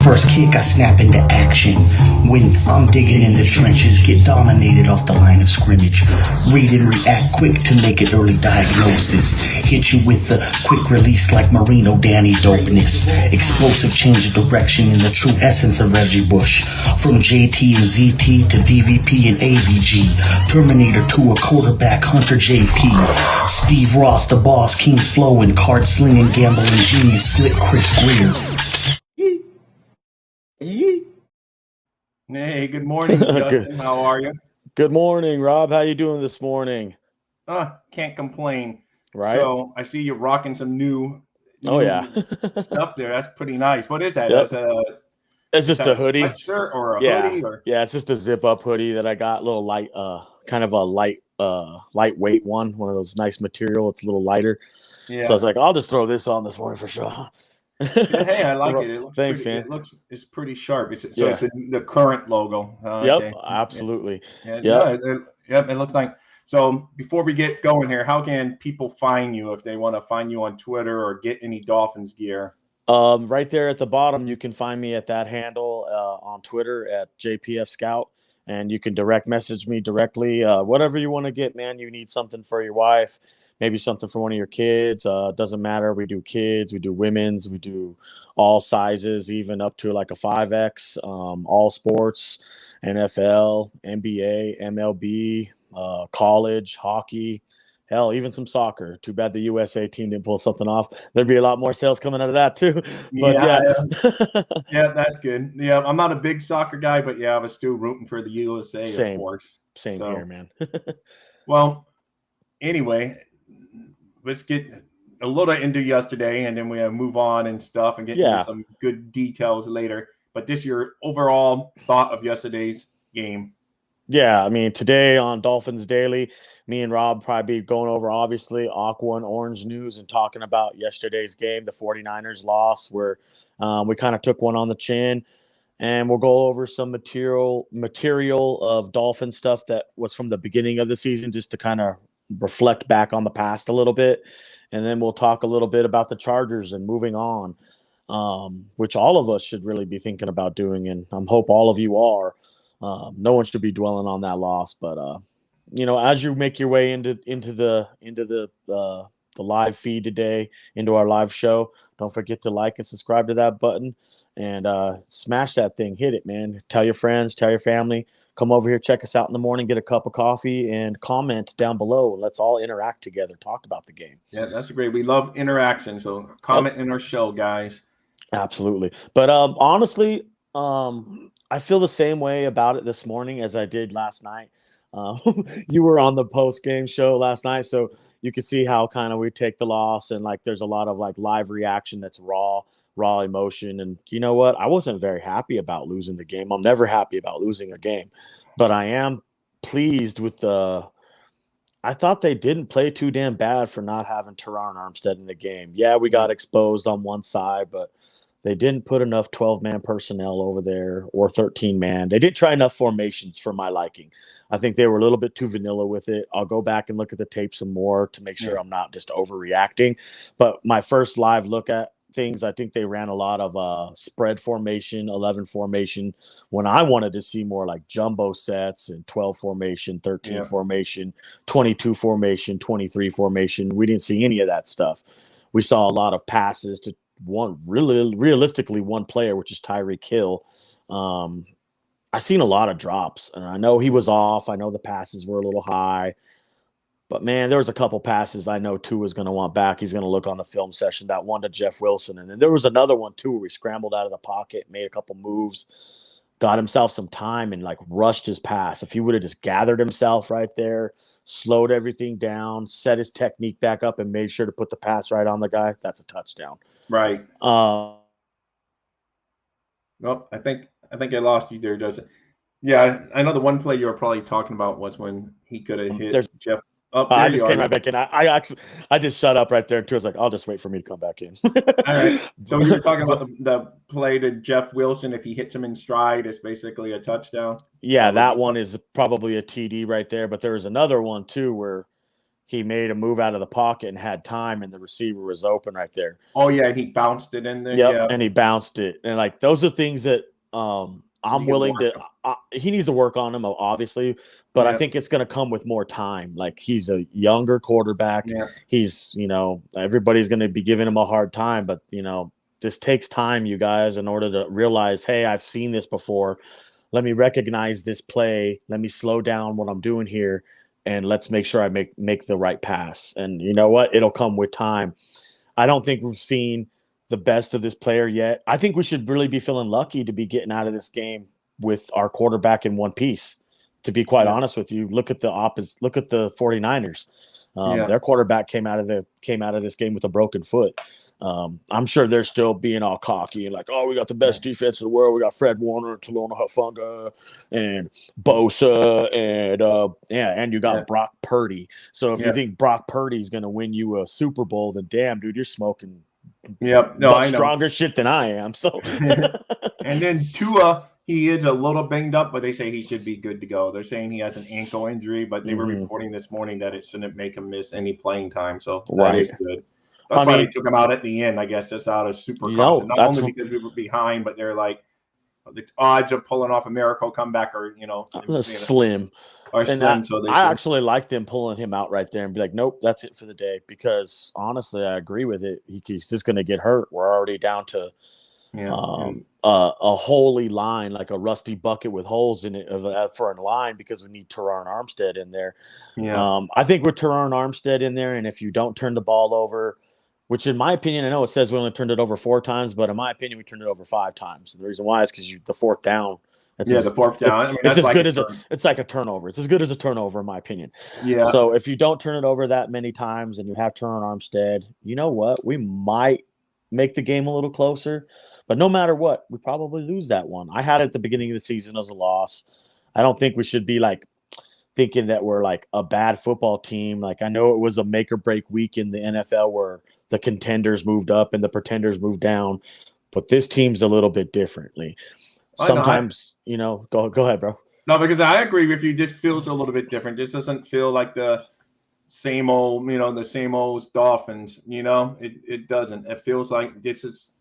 first kick, I snap into action. When I'm digging in the trenches, get dominated off the line of scrimmage. Read and react quick to make it early diagnosis. Hit you with the quick release like Marino Danny dopeness. Explosive change of direction in the true essence of Reggie Bush. From JT and ZT to DVP and AVG. Terminator to a quarterback, Hunter JP. Steve Ross, the boss, King Flo, and card slinging, gambling genius, slick Chris Greer. Hey, good morning, Justin. How are you? Good morning, Rob. How you doing this morning? Can't complain. Right. So I see you're rocking some new stuff there. That's pretty nice. What is that? Yep. It's just a hoodie. Sweatshirt or a hoodie? Or? Yeah, it's just a zip-up hoodie that I got. A little light, kind of a lightweight one of those nice material. It's a little lighter. Yeah. So I was like, I'll just throw this on this morning for sure. Yeah, hey, I like it. It looks Thanks, pretty, man. It's pretty sharp. It's the current logo. Yep, okay. absolutely. Yeah, it looks like. So before we get going here, how can people find you if they want to find you on Twitter or get any Dolphins gear? Right there at the bottom, you can find me at that handle on Twitter at JPF Scout, and you can direct message me directly. Whatever you want to get, man. You need something for your wife. Maybe something for one of your kids. Doesn't matter. We do kids, we do women's, we do all sizes, even up to like a 5X, all sports, NFL, NBA, MLB, college, hockey, hell, even some soccer. Too bad the USA team didn't pull something off. There'd be a lot more sales coming out of that too. But yeah, that's good. Yeah, I'm not a big soccer guy, but yeah, I was still rooting for the USA, of course. Same here, man. Well, anyway, let's get a little into yesterday, and then we'll move on and stuff and get into some good details later. But this your overall thought of yesterday's game. Yeah, I mean, today on Dolphins Daily, me and Rob probably be going over, obviously, Aqua and Orange news and talking about yesterday's game, the 49ers loss, where we kind of took one on the chin. And we'll go over some material of Dolphin stuff that was from the beginning of the season, just to kind of reflect back on the past a little bit. And then we'll talk a little bit about the Chargers and moving on, which all of us should really be thinking about doing. And I hope all of you are. No one should be dwelling on that loss. But, as you make your way into the live feed today, into our live show, don't forget to like and subscribe to that button and smash that thing. Hit it, man. Tell your friends, tell your family. Come over here, check us out in the morning, get a cup of coffee, and comment down below. Let's all interact together, talk about the game. Yeah, that's great. We love interaction, so comment in our show, guys. Absolutely. But honestly, I feel the same way about it this morning as I did last night. You were on the post-game show last night, so you could see how kind of we take the loss, and like there's a lot of like live reaction that's raw emotion. And you know what? I wasn't very happy about losing the game. I'm never happy about losing a game, but I am pleased with I thought they didn't play too damn bad for not having Teron Armstead in the game. Yeah, we got exposed on one side, but they didn't put enough 12-man personnel over there or 13-man. They didn't try enough formations for my liking. I think they were a little bit too vanilla with it. I'll go back and look at the tape some more to make sure I'm not just overreacting. But my first live look at things, I think they ran a lot of spread formation, 11 formation, when I wanted to see more like jumbo sets and 12 formation, 13 formation, 22 formation, 23 formation. We didn't see any of that stuff. We saw a lot of passes to realistically one player, which is Tyreek Hill. I seen a lot of drops, and I know he was off. I know the passes were a little high. But, man, there was a couple passes I know Tua was going to want back. He's going to look on the film session, that one to Jeff Wilson. And then there was another one, too, where he scrambled out of the pocket, made a couple moves, got himself some time, and, like, rushed his pass. If he would have just gathered himself right there, slowed everything down, set his technique back up, and made sure to put the pass right on the guy, that's a touchdown. Right. Well, I think I lost you there, Justin. Yeah, I know the one play you were probably talking about was when he could have hit Jeff. I just came right back in. I just shut up right there too. I was like, I'll just wait for me to come back in. All right. So you were talking about the play to Jeff Wilson. If he hits him in stride, it's basically a touchdown. Yeah, that one is probably a TD right there. But there was another one too where he made a move out of the pocket and had time, and the receiver was open right there. Oh yeah, and he bounced it in there. Yep, Yeah, and he bounced it, and like those are things that I'm willing to. He needs to work on them, obviously, but I think it's going to come with more time. Like he's a younger quarterback. Yeah. He's everybody's going to be giving him a hard time, but this takes time, you guys, in order to realize, hey, I've seen this before. Let me recognize this play. Let me slow down what I'm doing here, and let's make sure I make the right pass. And you know what? It'll come with time. I don't think we've seen the best of this player yet. I think we should really be feeling lucky to be getting out of this game with our quarterback in one piece. To be quite honest with you, look at the 49ers. Their quarterback came out of this game with a broken foot. I'm sure they're still being all cocky and like, oh, we got the best defense in the world. We got Fred Warner and Talona Hufanga and Bosa and you got Brock Purdy. So if you think Brock Purdy's going to win you a Super Bowl, then damn, dude, you're smoking stronger shit than I am. So and then Tua, he is a little banged up, but they say he should be good to go. They're saying he has an ankle injury, but they were reporting this morning that it shouldn't make him miss any playing time. So that is good. That's why they took him out at the end, I guess, just out of super caution. Not only because we were behind, but they're like, the odds of pulling off a miracle comeback are, slim. I actually like them pulling him out right there and be like, nope, that's it for the day. Because honestly, I agree with it. He's just going to get hurt. We're already down to a holy line, like a rusty bucket with holes in it for a line because we need Teron Armstead in there. I think with Teron Armstead in there, and if you don't turn the ball over, which in my opinion, I know it says we only turned it over 4 times, but in my opinion, we turned it over 5 times. The reason why is because the fourth down. The fourth down. It's as good as it's like a turnover. It's as good as a turnover, in my opinion. Yeah. So if you don't turn it over that many times and you have Teron Armstead, you know what? We might make the game a little closer. But no matter what, we probably lose that one. I had it at the beginning of the season as a loss. I don't think we should be like thinking that we're like a bad football team. Like I know it was a make or break week in the NFL where the contenders moved up and the pretenders moved down, but this team's a little bit differently. Sometimes, go ahead, bro. No, because I agree with you. This feels a little bit different. This doesn't feel like the same old, the same old Dolphins, it doesn't. It feels like this is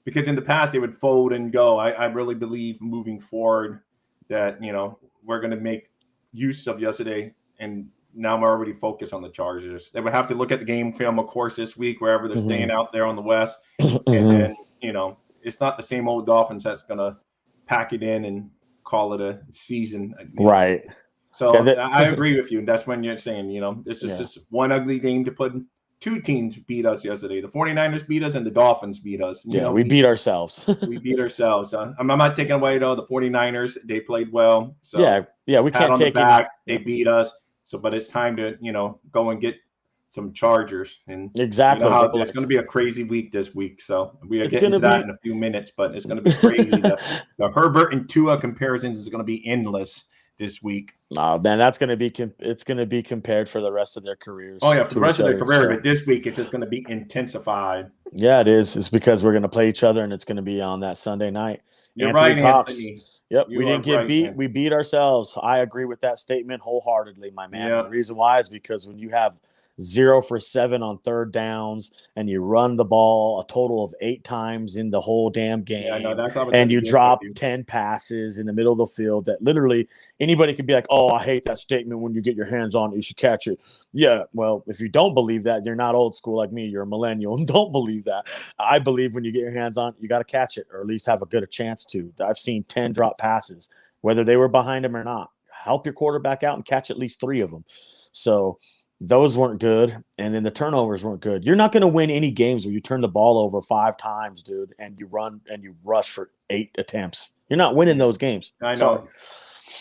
because in the past they would fold and go. I really believe moving forward that, we're going to make use of yesterday, and now we're already focused on the Chargers. They would have to look at the game film, of course, this week, wherever they're staying out there on the West. And then, it's not the same old Dolphins that's going to pack it in and call it a season. Right. So I agree with you. And that's when you're saying, this is just one ugly game to put. 2 teams beat us yesterday. The 49ers beat us and the Dolphins beat us. We beat ourselves. We beat ourselves. I'm not taking away, though, the 49ers. They played well. So we can't take it. They beat us. So, but it's time to, go and get some Chargers. And exactly. It's going to be a crazy week this week. So we are getting to that in a few minutes, but it's going to be crazy. The Herbert and Tua comparisons is going to be endless this week. Oh man, that's going to be it's going to be compared for the rest of their careers. Oh yeah, for the rest of their career, but this week it's just going to be intensified. Yeah, it is. It's because we're going to play each other, and it's going to be on that Sunday night. You're right, Cox. Anthony. Yep, we didn't get beat. Man. We beat ourselves. I agree with that statement wholeheartedly, my man. Yep. The reason why is because when you have 0 for 7 on 3rd downs, and you run the ball a total of 8 times in the whole damn game, and you drop 10 passes in the middle of the field that literally anybody could be like, oh, I hate that statement. When you get your hands on it, you should catch it. Yeah, well, if you don't believe that, you're not old school like me. You're a millennial and don't believe that. I believe when you get your hands on it, you got to catch it, or at least have a good chance to. I've seen 10 drop passes, whether they were behind him or not. Help your quarterback out and catch at least 3 of them. So those weren't good, and then the turnovers weren't good. You're not going to win any games where you turn the ball over 5 times, dude, and you run and you rush for 8 attempts. You're not winning those games. I know. Sorry.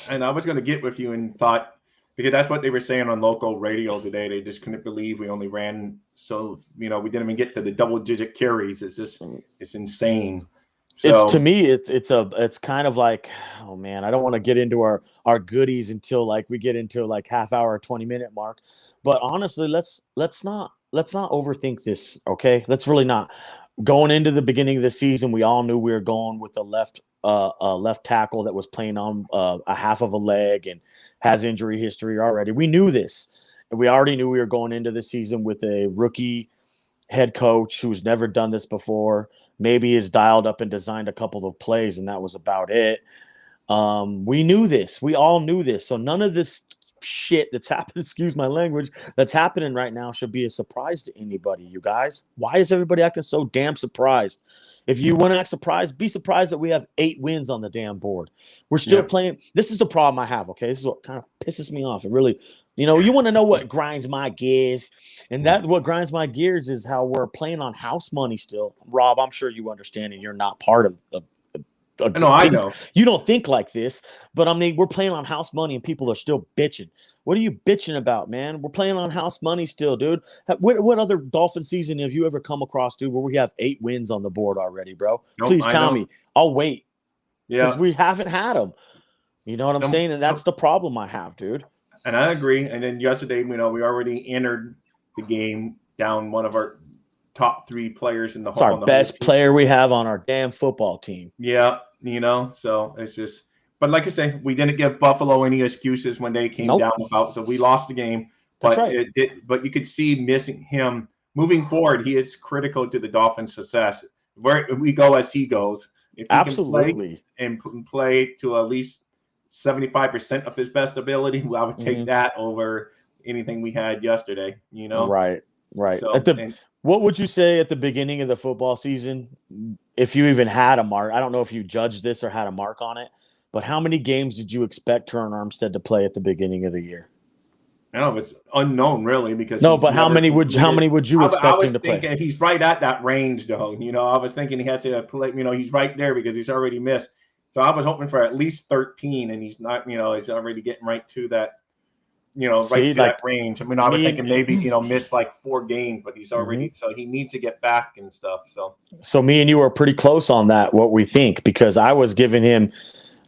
And I was going to get with you and thought, because that's what they were saying on local radio today. They just couldn't believe we only ran we didn't even get to the double-digit carries. It's insane. So, to me, it's kind of like, oh man, I don't want to get into our goodies until like we get into like half hour, 20-minute mark. But honestly, let's not overthink this, okay? Let's really not. Going into the beginning of the season, we all knew we were going with the left tackle that was playing on a half of a leg and has injury history already. We knew this. And we already knew we were going into the season with a rookie head coach who's never done this before. Maybe has dialed up and designed a couple of plays, and that was about it. We knew this. We all knew this. So none of this shit that's happening, excuse my language, that's happening right now should be a surprise to anybody, you guys. Why is everybody acting so damn surprised? If you want to act surprised, be surprised that we have 8 wins on the damn board. We're still playing. This is the problem I have, okay? This is what kind of pisses me off. It really, you want to know what grinds my gears. And that what grinds my gears is how we're playing on house money still. Rob, I'm sure you understand, and you're not part of I know. You don't think like this, but I mean, we're playing on house money and people are still bitching. What are you bitching about, man? We're playing on house money still, dude. What other Dolphin season have you ever come across, dude, where we have 8 wins on the board already, bro? Nope, please tell me. I'll wait. Yeah. Because we haven't had them. You know what I'm saying? And that's the problem I have, dude. And I agree. And then yesterday, we already entered the game down one of our top 3 players in the whole. It's our best player we have on our damn football team. Yeah, so it's just. But like I say, we didn't give Buffalo any excuses when they came down about. So we lost the game, but But you could see missing him moving forward. He is critical to the Dolphins' success. Where we go as he goes, if he absolutely can play to at least 75% of his best ability, I would take that over anything we had yesterday. Right. So, what would you say at the beginning of the football season, if you even had a mark? I don't know if you judged this or had a mark on it. But how many games did you expect Terron Armstead to play at the beginning of the year? No, it's unknown, really, because but how many would you expect him to play? He's right at that range, though. I was thinking he has to play. He's right there because he's already missed. So I was hoping for at least 13, and he's not. He's already getting right to that. That range. I was thinking maybe miss like 4 games, but he's already so he needs to get back and stuff. So me and you were pretty close on that. What we think, because I was giving him.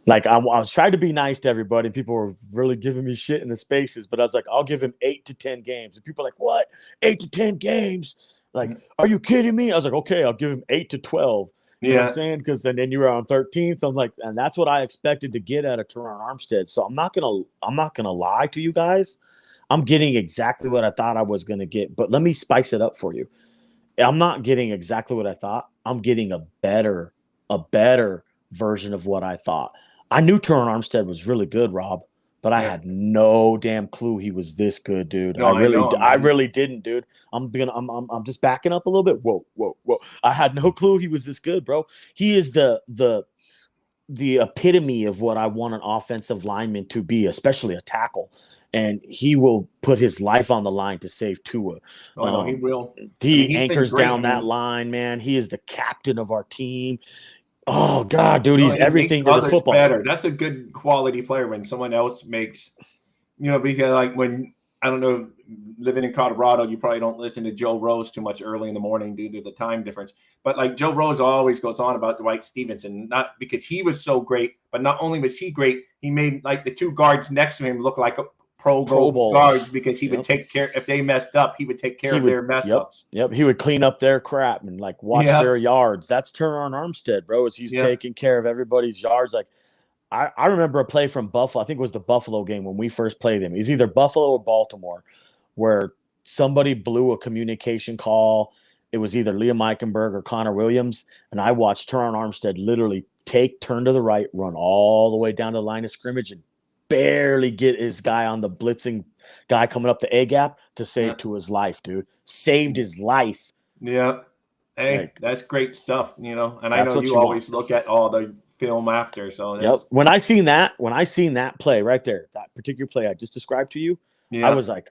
Like, I was trying to be nice to everybody. People were really giving me shit in the spaces, but I was like, I'll give him 8 to 10 games. And people are like, what? 8 to 10 games? Like, are you kidding me? I was like, okay, I'll give him 8 to 12. You know what I'm saying? Because then you were on 13. So I'm like, and that's what I expected to get out of Terron Armstead. So I'm not gonna lie to you guys. I'm getting exactly what I thought I was gonna get. But let me spice it up for you. I'm not getting exactly what I thought. I'm getting a better version of what I thought. I knew Terron Armstead was really good, Rob, but I had no damn clue he was this good, dude. No, I really didn't, dude. I'm just backing up a little bit. Whoa. I had no clue he was this good, bro. He is the epitome of what I want an offensive lineman to be, especially a tackle. And he will put his life on the line to save Tua. He will. He anchors down that line, man. He is the captain of our team. Oh God, dude, he's everything to this football. Better. That's a good quality player when someone else makes, because like when I don't know, living in Colorado, you probably don't listen to Joe Rose too much early in the morning due to the time difference. But like Joe Rose always goes on about Dwight Stevenson, not because he was so great, but not only was he great, he made like the 2 guards next to him look like a Pro Bowl guards because he would take care. If they messed up, he would take care of their mess ups. Yep, he would clean up their crap and like watch their yards. That's Terron Armstead, bro. Is he's taking care of everybody's yards. Like I remember a play from Buffalo. I think it was the Buffalo game when we first played them. It was either Buffalo or Baltimore, where somebody blew a communication call. It was either Liam Eichenberg or Connor Williams, and I watched Terron Armstead literally turn to the right, run all the way down to the line of scrimmage, and barely get his guy on the blitzing guy coming up the A gap to save to his life, dude. Saved his life. Yeah. Hey, that's great stuff, And I know you always look at all the film after. So when I seen that play right there, that particular play I just described to you, I was like,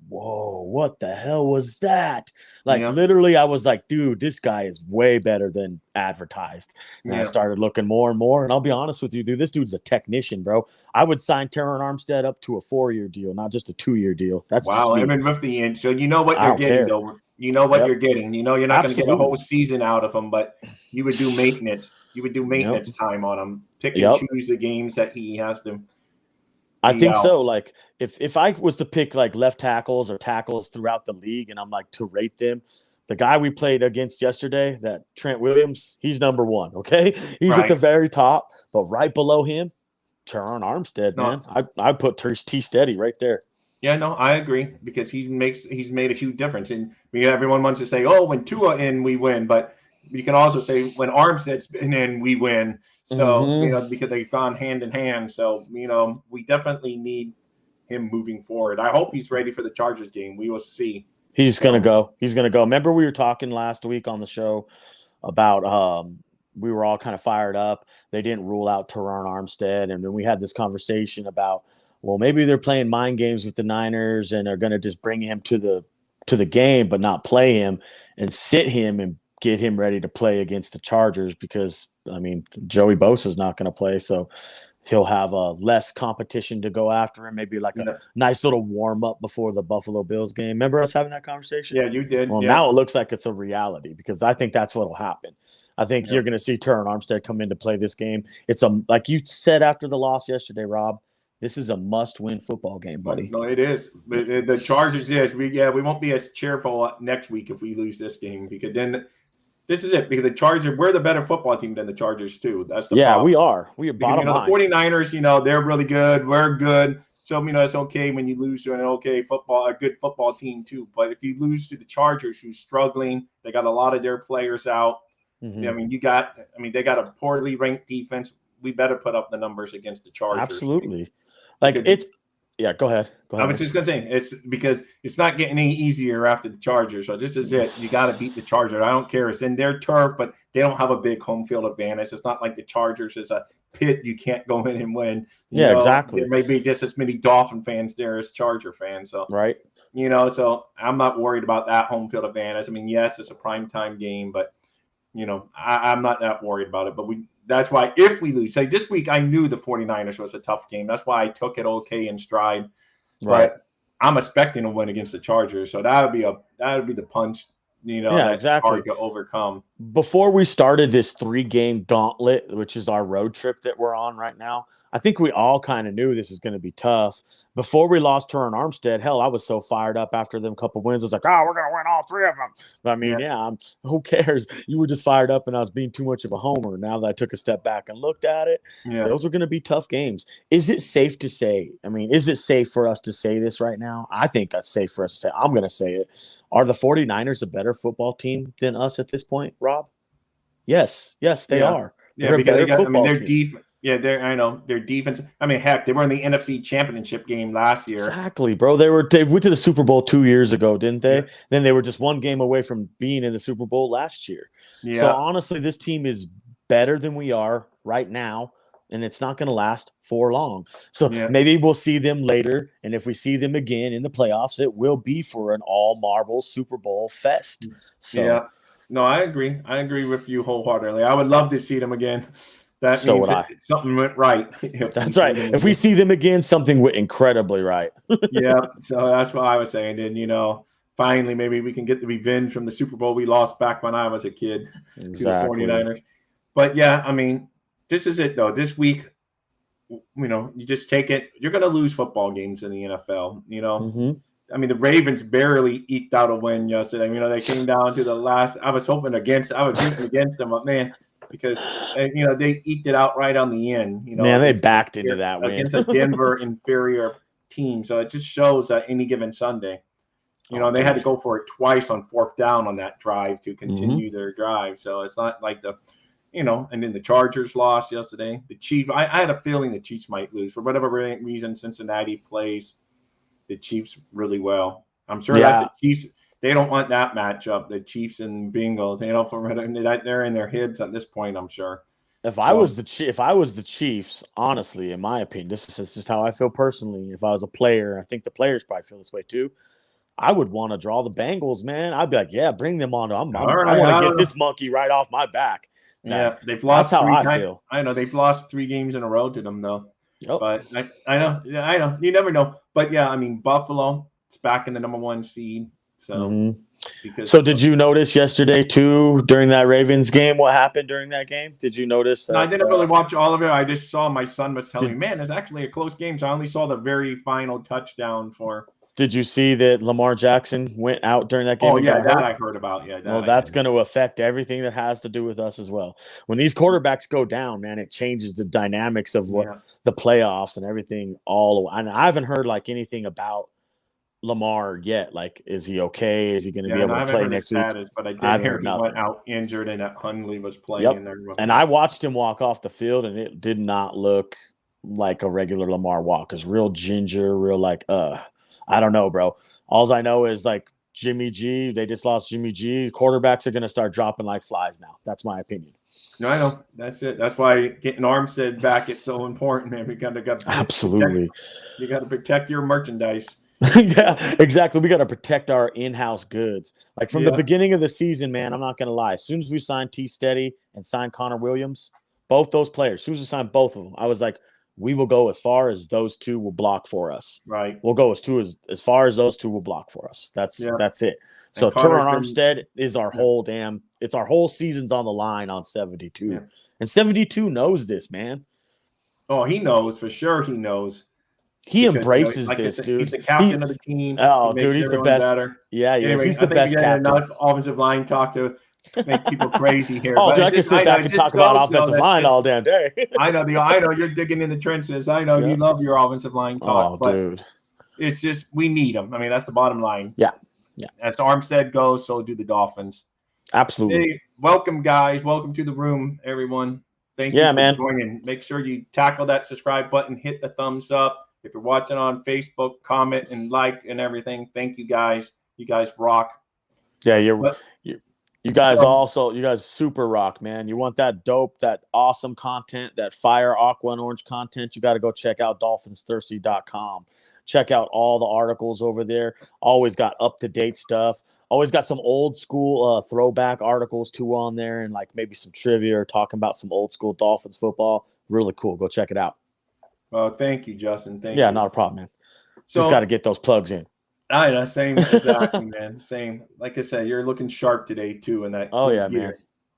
whoa, what the hell was that? Like literally, I was like, dude, this guy is way better than advertised. And I started looking more and more. And I'll be honest with you, dude, this dude's a technician, bro. I would sign Terron Armstead up to a 4-year deal, not just a 2-year deal. That's wow. I mean, with the inch, so you know what you're getting, though. You know what you're getting. You're not going to get a whole season out of him, but you would do maintenance. You would do maintenance time on him. Pick and choose the games that he has to. I think so. Like if I was to pick like left tackles or tackles throughout the league and I'm like to rate them, the guy we played against yesterday, that Trent Williams, he's number 1. Okay. He's at the very top, but right below him, Terron Armstead, man. I put T Steady right there. Yeah, no, I agree because he's made a huge difference. And everyone wants to say, oh, when Tua in, we win, but you can also say when Armstead's been in, we win. So because they've gone hand in hand. So we definitely need him moving forward. I hope he's ready for the Chargers game. We will see. He's gonna go. He's gonna go. Remember, we were talking last week on the show about we were all kind of fired up. They didn't rule out Teron Armstead, and then we had this conversation about, well, maybe they're playing mind games with the Niners and are going to just bring him to the game, but not play him and sit him and get him ready to play against the Chargers because I mean Joey Bosa's not going to play, so he'll have less competition to go after him. Maybe like a nice little warm up before the Buffalo Bills game. Remember us having that conversation? Yeah, you did. Well, now it looks like it's a reality because I think that's what'll happen. I think you're going to see Teron Armstead come in to play this game. It's like you said after the loss yesterday, Rob. This is a must-win football game, buddy. No, it is. But the Chargers is we won't be as cheerful next week if we lose this game because then this is it because the Chargers we're the better football team than the Chargers too. That's the problem. We are. We are bottom line. The 49ers, they're really good. We're good. So it's okay when you lose to a good football team too. But if you lose to the Chargers, who's struggling, they got a lot of their players out. Mm-hmm. They got a poorly ranked defense. We better put up the numbers against the Chargers. Absolutely. Go ahead. I was just gonna say it's because it's not getting any easier after the Chargers. So this is it. You got to beat the Chargers. I don't care. It's in their turf, but they don't have a big home field advantage. It's not like the Chargers is a pit you can't go in and win. Exactly. There may be just as many Dolphin fans there as Charger fans. So right. So I'm not worried about that home field advantage. I mean, yes, it's a primetime game, but I'm not that worried about it. But that's why if we lose, say this week, I knew the 49ers was a tough game. That's why I took it okay in stride. Right. But I'm expecting a win against the Chargers. So that would be the punch, that's exactly. hard to overcome. Before we started this 3-game gauntlet, which is our road trip that we're on right now, I think we all kind of knew this is going to be tough. Before we lost Teron Armstead, hell, I was so fired up after them couple wins. I was like, we're going to win all 3 of them. But I mean, who cares? You were just fired up and I was being too much of a homer. Now that I took a step back and looked at it, those are going to be tough games. Is it safe to say? I mean, is it safe for us to say this right now? I think that's safe for us to say. I'm going to say it. Are the 49ers a better football team than us at this point, Rob? Yes, they are. They're a better football team. I know their defense. I mean, heck, they were in the NFC Championship game last year. Exactly, bro. They went to the Super Bowl 2 years ago, didn't they? Yeah. Then they were just 1 game away from being in the Super Bowl last year. Yeah. So honestly, this team is better than we are right now, and it's not going to last for long. So maybe we'll see them later, and if we see them again in the playoffs, it will be for an all-marble Super Bowl fest. So. Yeah. No, I agree. I agree with you wholeheartedly. I would love to see them again. That means something went right. That's right. If we see them again, something went incredibly right. Yeah. So that's what I was saying. And, finally, maybe we can get the revenge from the Super Bowl we lost back when I was a kid to the 49ers. But, this is it, though. This week, you just take it. You're going to lose football games in the NFL, Mm-hmm. I mean, the Ravens barely eked out a win yesterday. They came down to the last. I was rooting against them, but man, because they eked it out right on the end. They backed into that win against a Denver inferior team. So it just shows that any given Sunday, they had to go for it twice on 4th down on that drive to continue their drive. So it's not like and then the Chargers lost yesterday. The Chiefs. I had a feeling the Chiefs might lose for whatever reason. Cincinnati plays the Chiefs really well. I'm sure that's the Chiefs. They don't want that matchup, the Chiefs and Bengals. They're in their heads at this point, I'm sure. If I was the Chiefs, honestly, in my opinion, this is just how I feel personally. If I was a player, I think the players probably feel this way too. I would want to draw the Bengals, man. I'd be like, bring them on. I want to get this monkey right off my back. They've lost. That's how I feel. I know they've lost 3 games in a row to them, though. But I know. You never know. But Buffalo, it's back in the number 1 seed. So, did you notice yesterday too during that Ravens game what happened during that game? Did you notice that? No, I didn't really watch all of it. I just saw my son was telling me, man, it's actually a close game. So I only saw the very final touchdown for. Did you see that Lamar Jackson went out during that game? Oh, yeah, that I heard about. Yeah, that's going to affect everything that has to do with us as well. When these quarterbacks go down, man, it changes the dynamics of what the playoffs and everything. And I haven't heard anything about Lamar yet. Like, is he okay? Is he going to be able to play next week? But I I've did hear heard he went nothing. out injured and that Hundley was playing in there. And I watched him walk off the field, and it did not look like a regular Lamar walk. It's real ginger, real like, I don't know, bro. All I know is like Jimmy G, they just lost Jimmy G. Quarterbacks are going to start dropping like flies now. That's my opinion. No, I know. That's it. That's why getting Armstead back is so important, man. We got to absolutely. You got to protect your merchandise. Yeah, exactly. We got to protect our in-house goods. Like from the beginning of the season, man, I'm not going to lie. As soon as we signed T. Steady and signed Connor Williams, both those players, as soon as we signed both of them, I was like, we will go as far as those two will block for us. Right. We'll go as far as those two will block for us. That's it. So Terron Armstead is our whole it's our whole season's on the line on 72. Yeah. And 72 knows this, man. Oh, he knows for sure. He knows. He embraces this, dude. He's the captain of the team. Oh, dude, he's the best. Better. Yeah, anyway, he's the best captain. Enough offensive line talk to make people crazy here. Oh, dude, I can sit back and talk about offensive line all damn day. I know you're digging in the trenches. I know you love your offensive line talk. Oh, dude. It's just we need them. I mean, that's the bottom line. Yeah. As Armstead goes, so do the Dolphins. Absolutely. Hey, welcome, guys. Welcome to the room, everyone. Thank you for joining. Make sure you tackle that subscribe button, hit the thumbs up. If you're watching on Facebook, comment and like and everything. Thank you, guys. You guys rock. Yeah, you guys super rock, man. You want that dope, that awesome content, that fire aqua and orange content, you got to go check out dolphinsthirsty.com. Check out all the articles over there. Always got up-to-date stuff. Always got some old school throwback articles too on there, and like maybe some trivia or talking about some old school Dolphins football. Really cool. Go check it out. Well, thank you, Justin. Thank you. Yeah, not a problem, man. Just got to get those plugs in. I know, same, exactly, man. Same. Like I said, you're looking sharp today too in that. Oh yeah, gear. Man.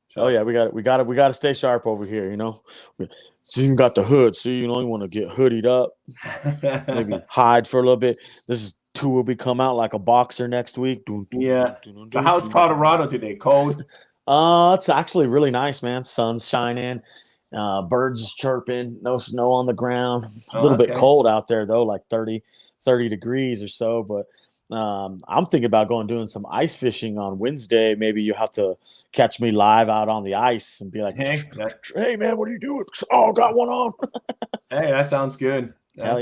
So. Oh yeah, we got to stay sharp over here. You know, so you got the hood. So you want to get hoodied up, maybe hide for a little bit. This is Tua will be come out like a boxer next week. So how's Colorado today? Cold? It's actually really nice, man. Sun's shining. Birds chirping, no snow on the ground. A little bit cold out there though, like 30 degrees or so. But I'm thinking about doing some ice fishing on Wednesday. Maybe you have to catch me live out on the ice and be like, "Hey man, what are you doing?" Oh, got one on. Hey, that sounds good. That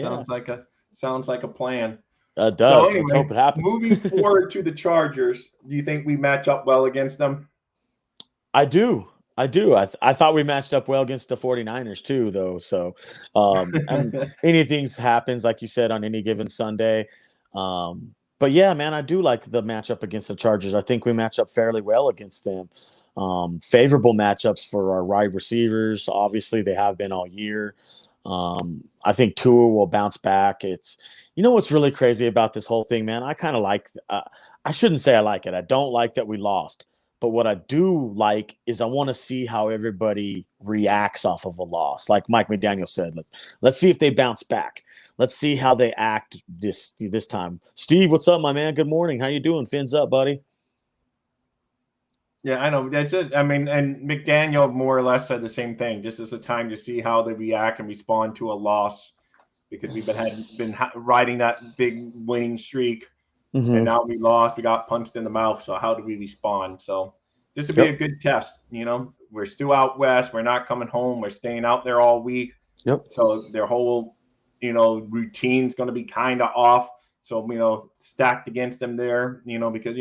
sounds like a plan. It does. So anyway, let's hope it happens. Moving forward to the Chargers, do you think we match up well against them? I do. I thought we matched up well against the 49ers too, though. So anything happens, like you said, on any given Sunday. But yeah, man, I do like the matchup against the Chargers. I think we match up fairly well against them. Favorable matchups for our wide receivers. Obviously, they have been all year. I think Tua will bounce back. What's really crazy about this whole thing, man? I kind of like I shouldn't say I like it. I don't like that we lost. But what I do like is I want to see how everybody reacts off of a loss. Like Mike McDaniel said, let's see if they bounce back. Let's see how they act this time. Steve, what's up, my man? Good morning. How you doing? Fins up, buddy. Yeah, I know. That's it. I mean, and McDaniel more or less said the same thing. Just as a time to see how they react and respond to a loss, because we've been riding that big winning streak. Mm-hmm. And now we lost. We got punched in the mouth. So how do we respond? So this would be a good test. We're still out west. We're not coming home. We're staying out there all week. Yep. So their whole, routine's going to be kind of off. So, stacked against them there, because,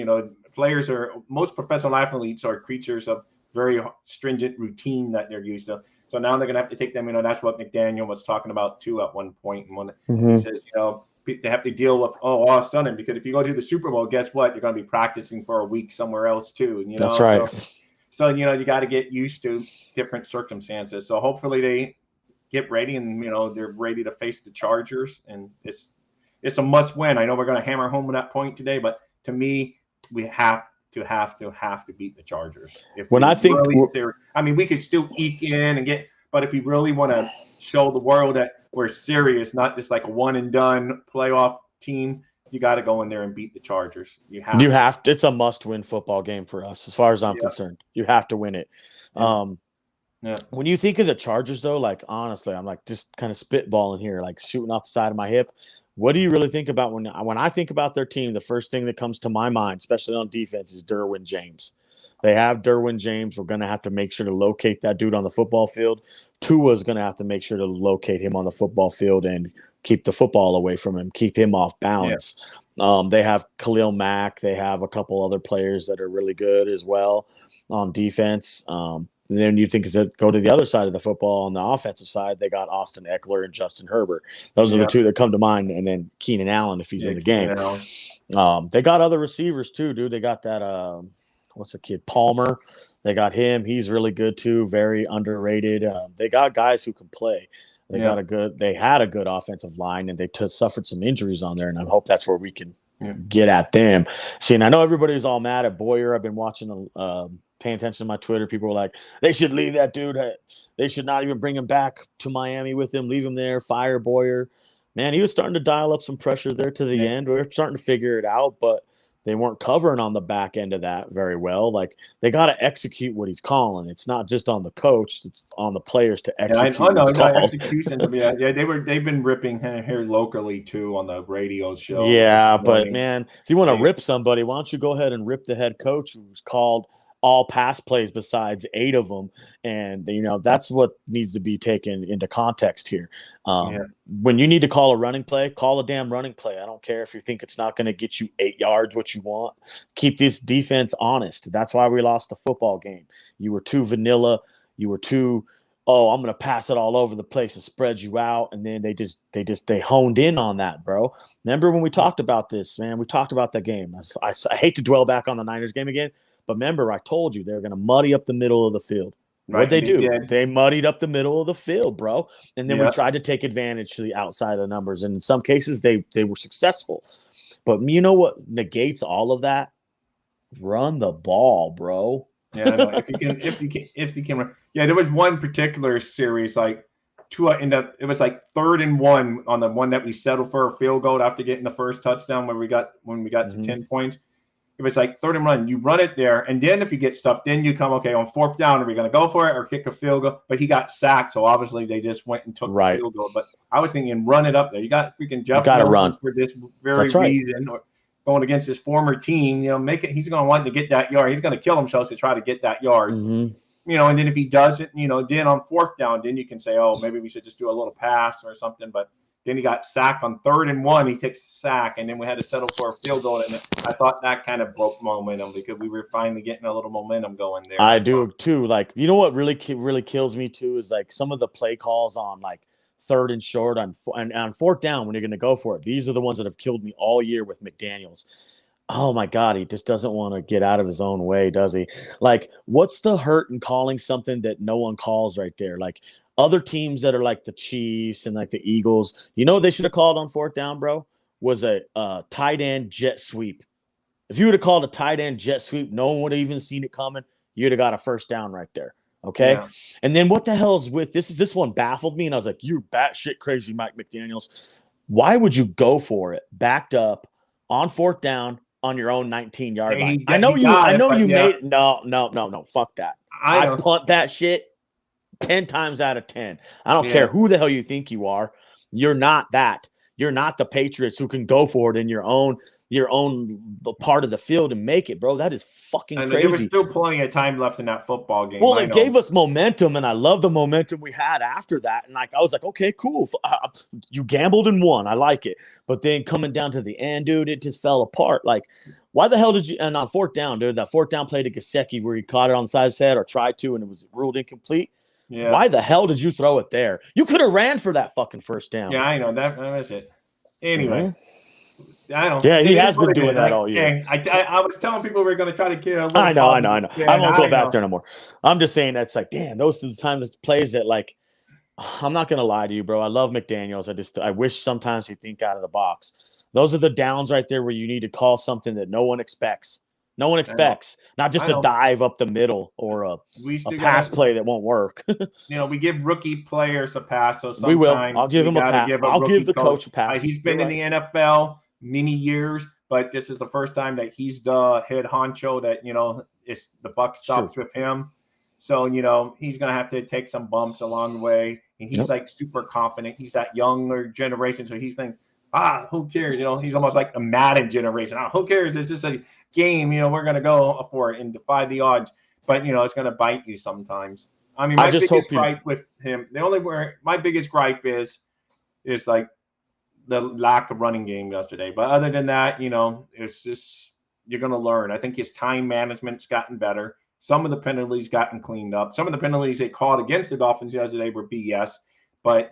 most professional athletes are creatures of very stringent routine that they're used to. So now they're going to have to take them, that's what McDaniel was talking about too at one point. And when he says, they have to deal with all of a sudden, because if you go to the Super Bowl, guess what? You're going to be practicing for a week somewhere else too. That's right. So you got to get used to different circumstances. So hopefully they get ready and they're ready to face the Chargers, and it's a must win. I know we're going to hammer home at that point today, but to me, we have to beat the Chargers. We could still eke in and get, but if we really want to show the world that we're serious, not just like a one and done playoff team, you got to go in there and beat the Chargers. You have to. It's a must-win football game for us, as far as I'm concerned. You have to win it. When you think of the Chargers, though, like honestly, I'm like just kind of spitballing here, like shooting off the side of my hip. What do you really think about when I think about their team? The first thing that comes to my mind, especially on defense, is Derwin James. They have Derwin James. We're going to have to make sure to locate that dude on the football field. Tua's going to have to make sure to locate him on the football field and keep the football away from him, keep him off balance. Yeah. They have Khalil Mack. They have a couple other players that are really good as well on defense. And then you think that go to the other side of the football on the offensive side, they got Austin Eckler and Justin Herbert. Those are the two that come to mind. And then Keenan Allen, if he's in the game. They got other receivers too, dude. They got that, what's the kid? Palmer. They got him. He's really good too. Very underrated. They got guys who can play. They had a good offensive line, and they suffered some injuries on there. And I hope that's where we can get at them. See, and I know everybody's all mad at Boyer. I've been watching paying attention to my Twitter. People were like, they should leave that dude. They should not even bring him back to Miami with him. Leave him there. Fire Boyer. Man, he was starting to dial up some pressure there to the end. We were starting to figure it out, but they weren't covering on the back end of that very well. Like, they got to execute what he's calling. It's not just on the coach; it's on the players to execute. Execution. They've been ripping here locally too on the radio show. Yeah, but man, if you want to rip somebody, why don't you go ahead and rip the head coach who's called all pass plays besides 8 of them? And, that's what needs to be taken into context here. When you need to call a running play, call a damn running play. I don't care if you think it's not going to get you 8 yards, what you want. Keep this defense honest. That's why we lost the football game. You were too vanilla. You were too, I'm going to pass it all over the place and spread you out. And then they honed in on that, bro. Remember when we talked about this, man? We talked about that game. I hate to dwell back on the Niners game again, but remember, I told you they're going to muddy up the middle of the field. What'd they do? They muddied up the middle of the field, bro. And then we tried to take advantage to the outside of the numbers. And in some cases, they were successful. But you know what negates all of that? Run the ball, bro. Yeah, I know. If you can. Yeah, there was one particular series, like Tua ended up. It was like 3rd and 1 on the one that we settled for a field goal after getting the first touchdown when we got to 10 points. It was like 3rd and 1. You run it there, and then if you get stuff, then you come, okay, on 4th down, are we going to go for it or kick a field goal? But he got sacked, so obviously they just went and took the field goal. But I was thinking, run it up there. You got freaking Jeff Wilson for this very reason, or going against his former team. Make it. He's going to want to get that yard. He's going to kill himself to try to get that yard. And then if he does it, then on 4th down, then you can say, oh, maybe we should just do a little pass or something. But then he got sacked on 3rd and 1. He takes a sack, and then we had to settle for a field goal. And I thought that kind of broke momentum because we were finally getting a little momentum going there. I do too. Like, what really kills me too is like some of the play calls on like 3rd and short and on 4th down when you're going to go for it. These are the ones that have killed me all year with McDaniels. Oh my God, he just doesn't want to get out of his own way, does he? Like, what's the hurt in calling something that no one calls right there? Like, other teams that are like the Chiefs and like the Eagles, what they should have called on 4th down, bro, was a tight end jet sweep. If you would have called a tight end jet sweep, no one would have even seen it coming. You'd have got a 1st down right there. Okay. Yeah. And then what the hell is with this one baffled me. And I was like, you're batshit crazy, Mike McDaniels. Why would you go for it backed up on 4th down on your own 19-yard line? I know you made no. Fuck that. I punt that shit 10 times out of 10. I don't care who the hell you think you are. You're not that. You're not the Patriots who can go for it in your own part of the field and make it, bro. That is fucking crazy. There was still plenty of time left in that football game. Well, it gave us momentum, and I love the momentum we had after that. And like, I was like, okay, cool. You gambled and won. I like it. But then coming down to the end, dude, it just fell apart. Like, why the hell did you? And on 4th down, dude, that 4th down play to Gesicki where he caught it on the side of his head or tried to, and it was ruled incomplete. Yeah. Why the hell did you throw it there? You could have ran for that fucking 1st down. Yeah, I know that was it. Anyway. I don't. Yeah, he has been doing that all year. I was telling people we were going to try to kill. I know. Yeah, I won't go back there no more. I'm just saying that's like, damn, those are the times plays that like. I'm not going to lie to you, bro. I love McDaniels. I wish sometimes he'd think out of the box. Those are the downs right there where you need to call something that no one expects. No one expects, not just a dive up the middle or a pass play that won't work. We give rookie players a pass. So sometimes we will. I'll give him a pass. I'll give the coach a pass. He's been in the NFL many years, but this is the first time that he's the head honcho that, it's the buck stops with him. So, he's going to have to take some bumps along the way. And he's like super confident. He's that younger generation. So he thinks, Who cares? He's almost like the Madden generation. Who cares? It's just a game. We're going to go for it and defy the odds. But, it's going to bite you sometimes. I mean, my biggest gripe with him, my biggest gripe is like the lack of running game yesterday. But other than that, it's just, you're going to learn. I think his time management's gotten better. Some of the penalties gotten cleaned up. Some of the penalties they called against the Dolphins yesterday were BS. But,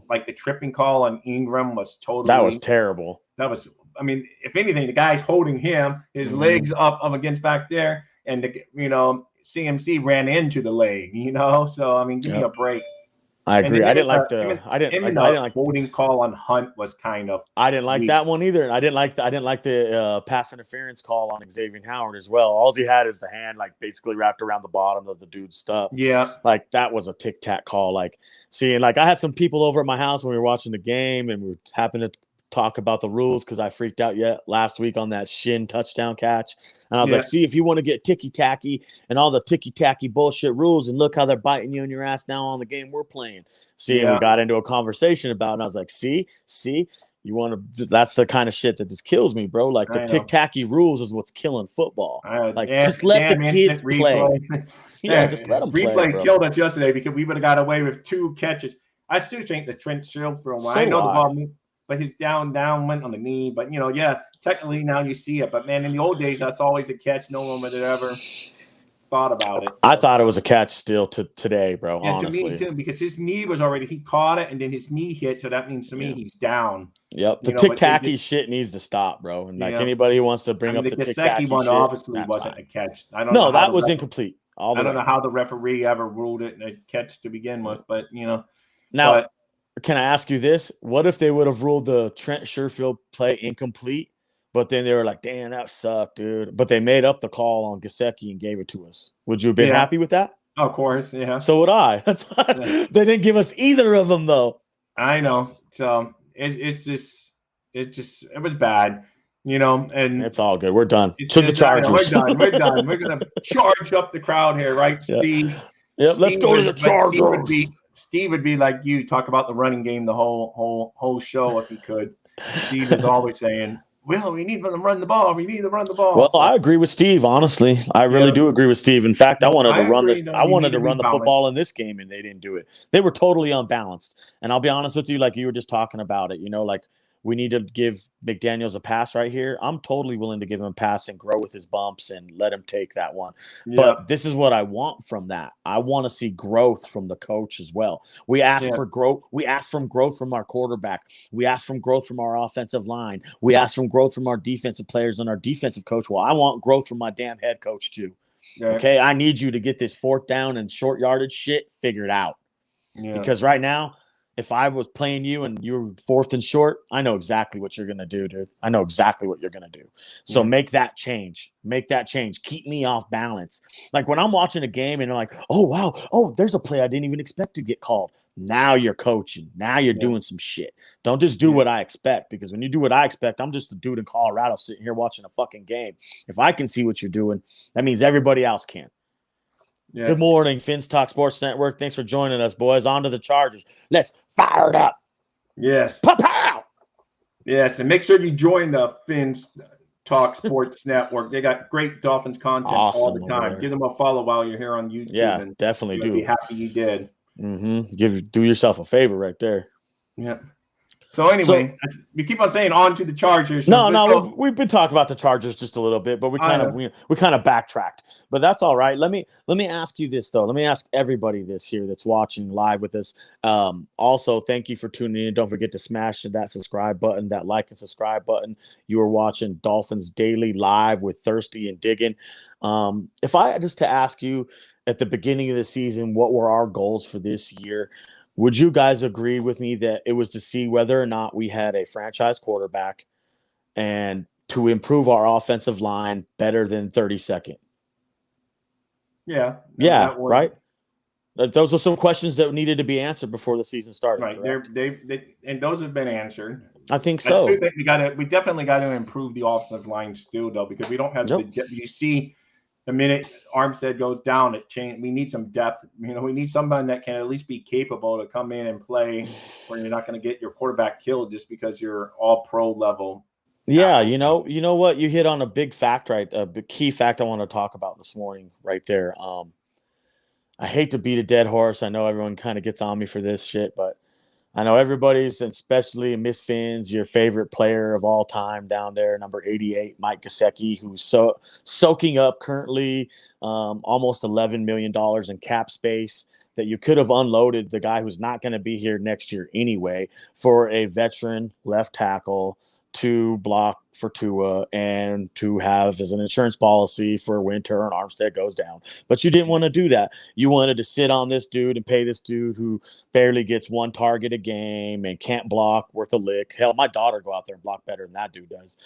like the tripping call on Ingram was totally. That was terrible. I mean, if anything, the guy's holding him, his legs up against back there, and, CMC ran into the leg, So, I mean, give me a break. I agree. I didn't like the holding call on Hunt was kind of. I didn't like that one either. I didn't like the pass interference call on Xavier Howard as well. All he had is the hand basically wrapped around the bottom of the dude's stuff. Yeah, that was a tic tac call. I had some people over at my house when we were watching the game, and we happened to talk about the rules because I freaked out last week on that shin touchdown catch. And I was like, see, if you want to get ticky-tacky and all the ticky-tacky bullshit rules, and look how they're biting you in your ass now on the game we're playing. And we got into a conversation about it, and I was like, see, you want to – that's the kind of shit that just kills me, bro. Like, the tic-tacky rules is what's killing football. Just let the kids play. Just let them play, Replay killed us yesterday because we would have got away with 2 catches. I still think the Trent Schill for a while. I know the ball moved. But his down went on the knee. But, technically now you see it. But, man, in the old days, that's always a catch. No one would have ever thought about it. I thought it was a catch still today, bro, yeah, honestly. To me, too, because his knee was already – he caught it, and then his knee hit. So that means to me he's down. Yep. The tic-tacky shit needs to stop, bro. And, anybody who wants to bring up the tic-tacky one shit, obviously wasn't a catch. No, that was incomplete. I don't know how the referee ever ruled it a catch to begin with, but, Now – can I ask you this? What if they would have ruled the Trent Sherfield play incomplete, but then they were like, damn, that sucked, dude. But they made up the call on Gesicki and gave it to us. Would you have been happy with that? Of course, yeah. So would I. They didn't give us either of them, though. I know. So it was bad, and it's all good. We're done. To the Chargers. We're done. We're going to charge up the crowd here, right, Steve? Yeah, let's go to the Chargers. Steve would be like you, talk about the running game the whole show if he could. Steve is always saying, well, we need to run the ball. We need to run the ball. Well, I agree with Steve, honestly. I really do agree with Steve. In fact, I wanted to run the football in this game, and they didn't do it. They were totally unbalanced. And I'll be honest with you, like you were just talking about it, we need to give McDaniels a pass right here. I'm totally willing to give him a pass and grow with his bumps and let him take that one. Yeah. But this is what I want from that. I want to see growth from the coach as well. We ask for growth. We ask for growth from our quarterback. We ask for growth from our offensive line. We ask for growth from our defensive players and our defensive coach. Well, I want growth from my damn head coach too. Yeah. Okay, I need you to get this 4th down and short yardage shit figured out. Yeah. Because right now, if I was playing you and you were 4th and short, I know exactly what you're going to do, dude. I know exactly what you're going to do. So make that change. Make that change. Keep me off balance. Like when I'm watching a game and I'm like, oh, wow. Oh, there's a play I didn't even expect to get called. Now you're coaching. Now you're doing some shit. Don't just do what I expect, because when you do what I expect, I'm just a dude in Colorado sitting here watching a fucking game. If I can see what you're doing, that means everybody else can. Yeah. Good morning, Fins Talk Sports Network. Thanks for joining us, boys. On to the Chargers. Let's fire it up. Yes. Pow! Yes, and make sure you join the Fins Talk Sports Network. They got great Dolphins content all the time. Give them a follow while you're here on YouTube. Yeah, and definitely do. Be happy you did. Do yourself a favor right there. Yeah. So anyway, we keep on saying on to the Chargers. No, we've been talking about the Chargers just a little bit, but we kind of backtracked. But that's all right. Let me ask you this though. Let me ask everybody this here that's watching live with us. Also, thank you for tuning in. Don't forget to smash that subscribe button, that like and subscribe button. You are watching Dolphins Daily live with Thirsty and Diggin. If I just to ask you at the beginning of the season, what were our goals for this year? Would you guys agree with me that it was to see whether or not we had a franchise quarterback and to improve our offensive line better than 32nd? Yeah. Yeah, right? Those are some questions that needed to be answered before the season started. Right. They and those have been answered. I think so. I think we definitely got to improve the offensive line still, though, because we don't have you see the minute Armstead goes down, it change. We need some depth. We need somebody that can at least be capable to come in and play, where you're not going to get your quarterback killed just because you're all pro level. Yeah, you know what? You hit on a big fact, right? A big key fact I want to talk about this morning, right there. I hate to beat a dead horse. I know everyone kind of gets on me for this shit, but I know everybody's, especially Miss Finn's, your favorite player of all time down there, number 88, Mike Gesicki, who's soaking up currently almost $11 million in cap space that you could have unloaded the guy who's not going to be here next year anyway for a veteran left tackle to block for Tua and to have as an insurance policy for when Terron Armstead goes down. But you didn't want to do that. You wanted to sit on this dude and pay this dude who barely gets one target a game and can't block worth a lick. Hell, my daughter go out there and block better than that dude does.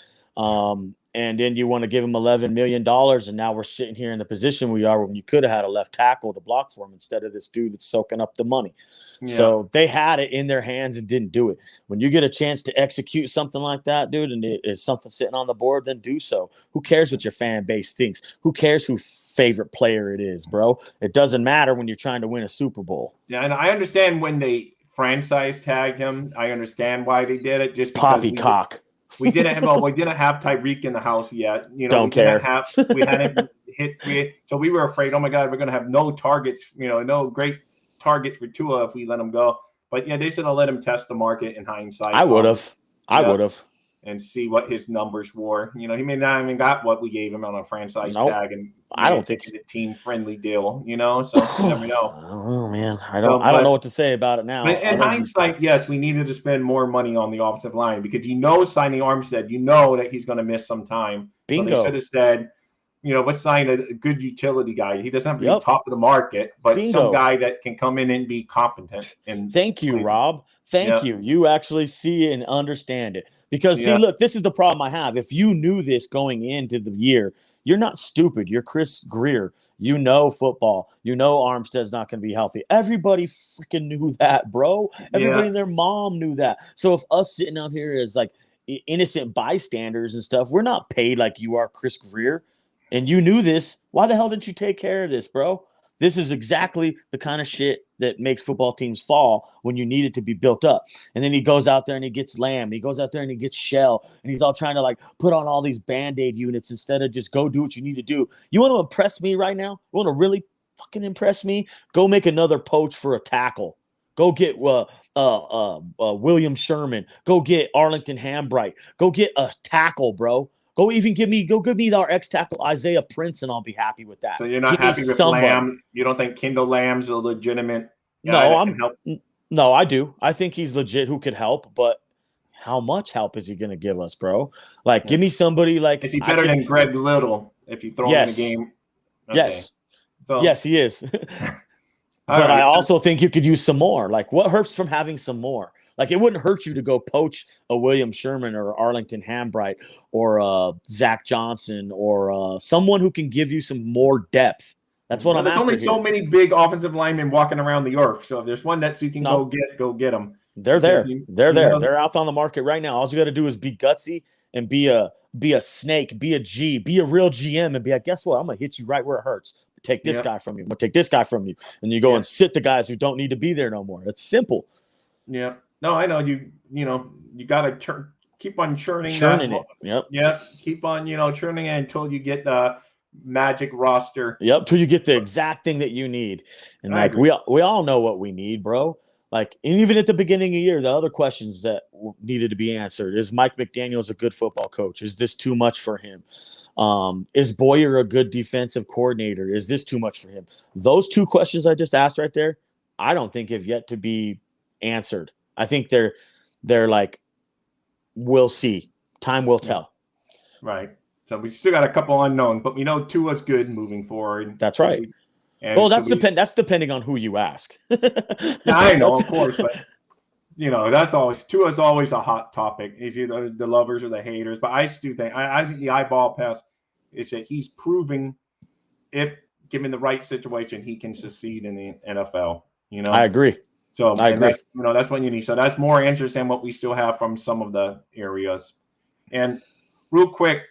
And then you want to give him $11 million, and now we're sitting here in the position we are when you could have had a left tackle to block for him instead of this dude that's soaking up the money. Yeah. So they had it in their hands and didn't do it. When you get a chance to execute something like that, dude, and it's something sitting on the board, then do so. Who cares what your fan base thinks? Who cares who favorite player it is, bro? It doesn't matter when you're trying to win a Super Bowl. Yeah, and I understand when they franchise tagged him. I understand why they did it. Just because poppycock. We didn't have Tyreek in the house yet. Don't care. We hadn't hit free. So we were afraid, oh my God, we're going to have no targets, no great targets for Tua if we let him go. But yeah, they should have let him test the market in hindsight. I would have. And see what his numbers were. He may not even got what we gave him on a franchise tag, and I don't think it's a team-friendly deal. So you never know. Oh man, I don't know what to say about it now. But in hindsight, yes, we needed to spend more money on the offensive line because signing Armstead, that he's going to miss some time. Bingo. So they should have said, let's sign a good utility guy. He doesn't have to be top of the market, but some guy that can come in and be competent. And thank you, Rob. Thank you. You actually see and understand it. Because, see, look, this is the problem I have. If you knew this going into the year, you're not stupid. You're Chris Greer. You know football. You know Armstead's not going to be healthy. Everybody freaking knew that, bro. Everybody and their mom knew that. So if us sitting out here as, like, innocent bystanders and stuff, we're not paid like you are Chris Greer. And you knew this. Why the hell didn't you take care of this, bro? This is exactly the kind of shit that makes football teams fall when you need it to be built up. And then he goes out there and he gets Lamb. He goes out there and he gets Shell. And he's all trying to, like, put on all these Band-Aid units instead of just go do what you need to do. You want to impress me right now? You want to really fucking impress me? Go make another poach for a tackle. Go get William Sherman. Go get Arlington Hambright. Go get a tackle, bro. Go give me our ex-tackle Isaiah Prince, and I'll be happy with that. So you're not happy with Lamb? You don't think Kendall Lamb's a legitimate No, I do. I think he's legit who could help, but how much help is he going to give us, bro? Like, give me somebody like... Is he better than Greg Little if you throw him in the game? Okay. Yes. So, yes, he is. But I also think you could use some more. Like, what hurts from having some more? Like, it wouldn't hurt you to go poach a William Sherman or Arlington Hambright or Zach Johnson or someone who can give you some more depth. That's what I'm after. There's only so many big offensive linemen walking around the earth. So if there's one that you can go get them. They're there. They're there. They're out on the market right now. All you got to do is be gutsy and be a snake, be a G, be a real GM, and be like, guess what? I'm gonna hit you right where it hurts. Take this guy from you. I'm gonna take this guy from you, and you go and sit the guys who don't need to be there no more. It's simple. Yeah. No, I know you got to keep on churning it. Yep. Yeah. Keep on, churning it until you get the magic roster. Yep. Till you get the exact thing that you need. And we all know what we need, bro. Like, and even at the beginning of the year, the other questions that needed to be answered is Mike McDaniels a good football coach? Is this too much for him? Is Boyer a good defensive coordinator? Is this too much for him? Those two questions I just asked right there, I don't think have yet to be answered. I think they're like, we'll see. Time will tell. Right. So we still got a couple unknown, but we know Tua's good moving forward. That's right. Well, that's depending on who you ask. I know, of course, but Tua's always a hot topic. It's either the lovers or the haters. But I still think I think the eyeball pass is that he's proving, if given the right situation, he can succeed in the NFL. I agree. So I agree. That's what you need. So that's more interest than what we still have from some of the areas. And real quick,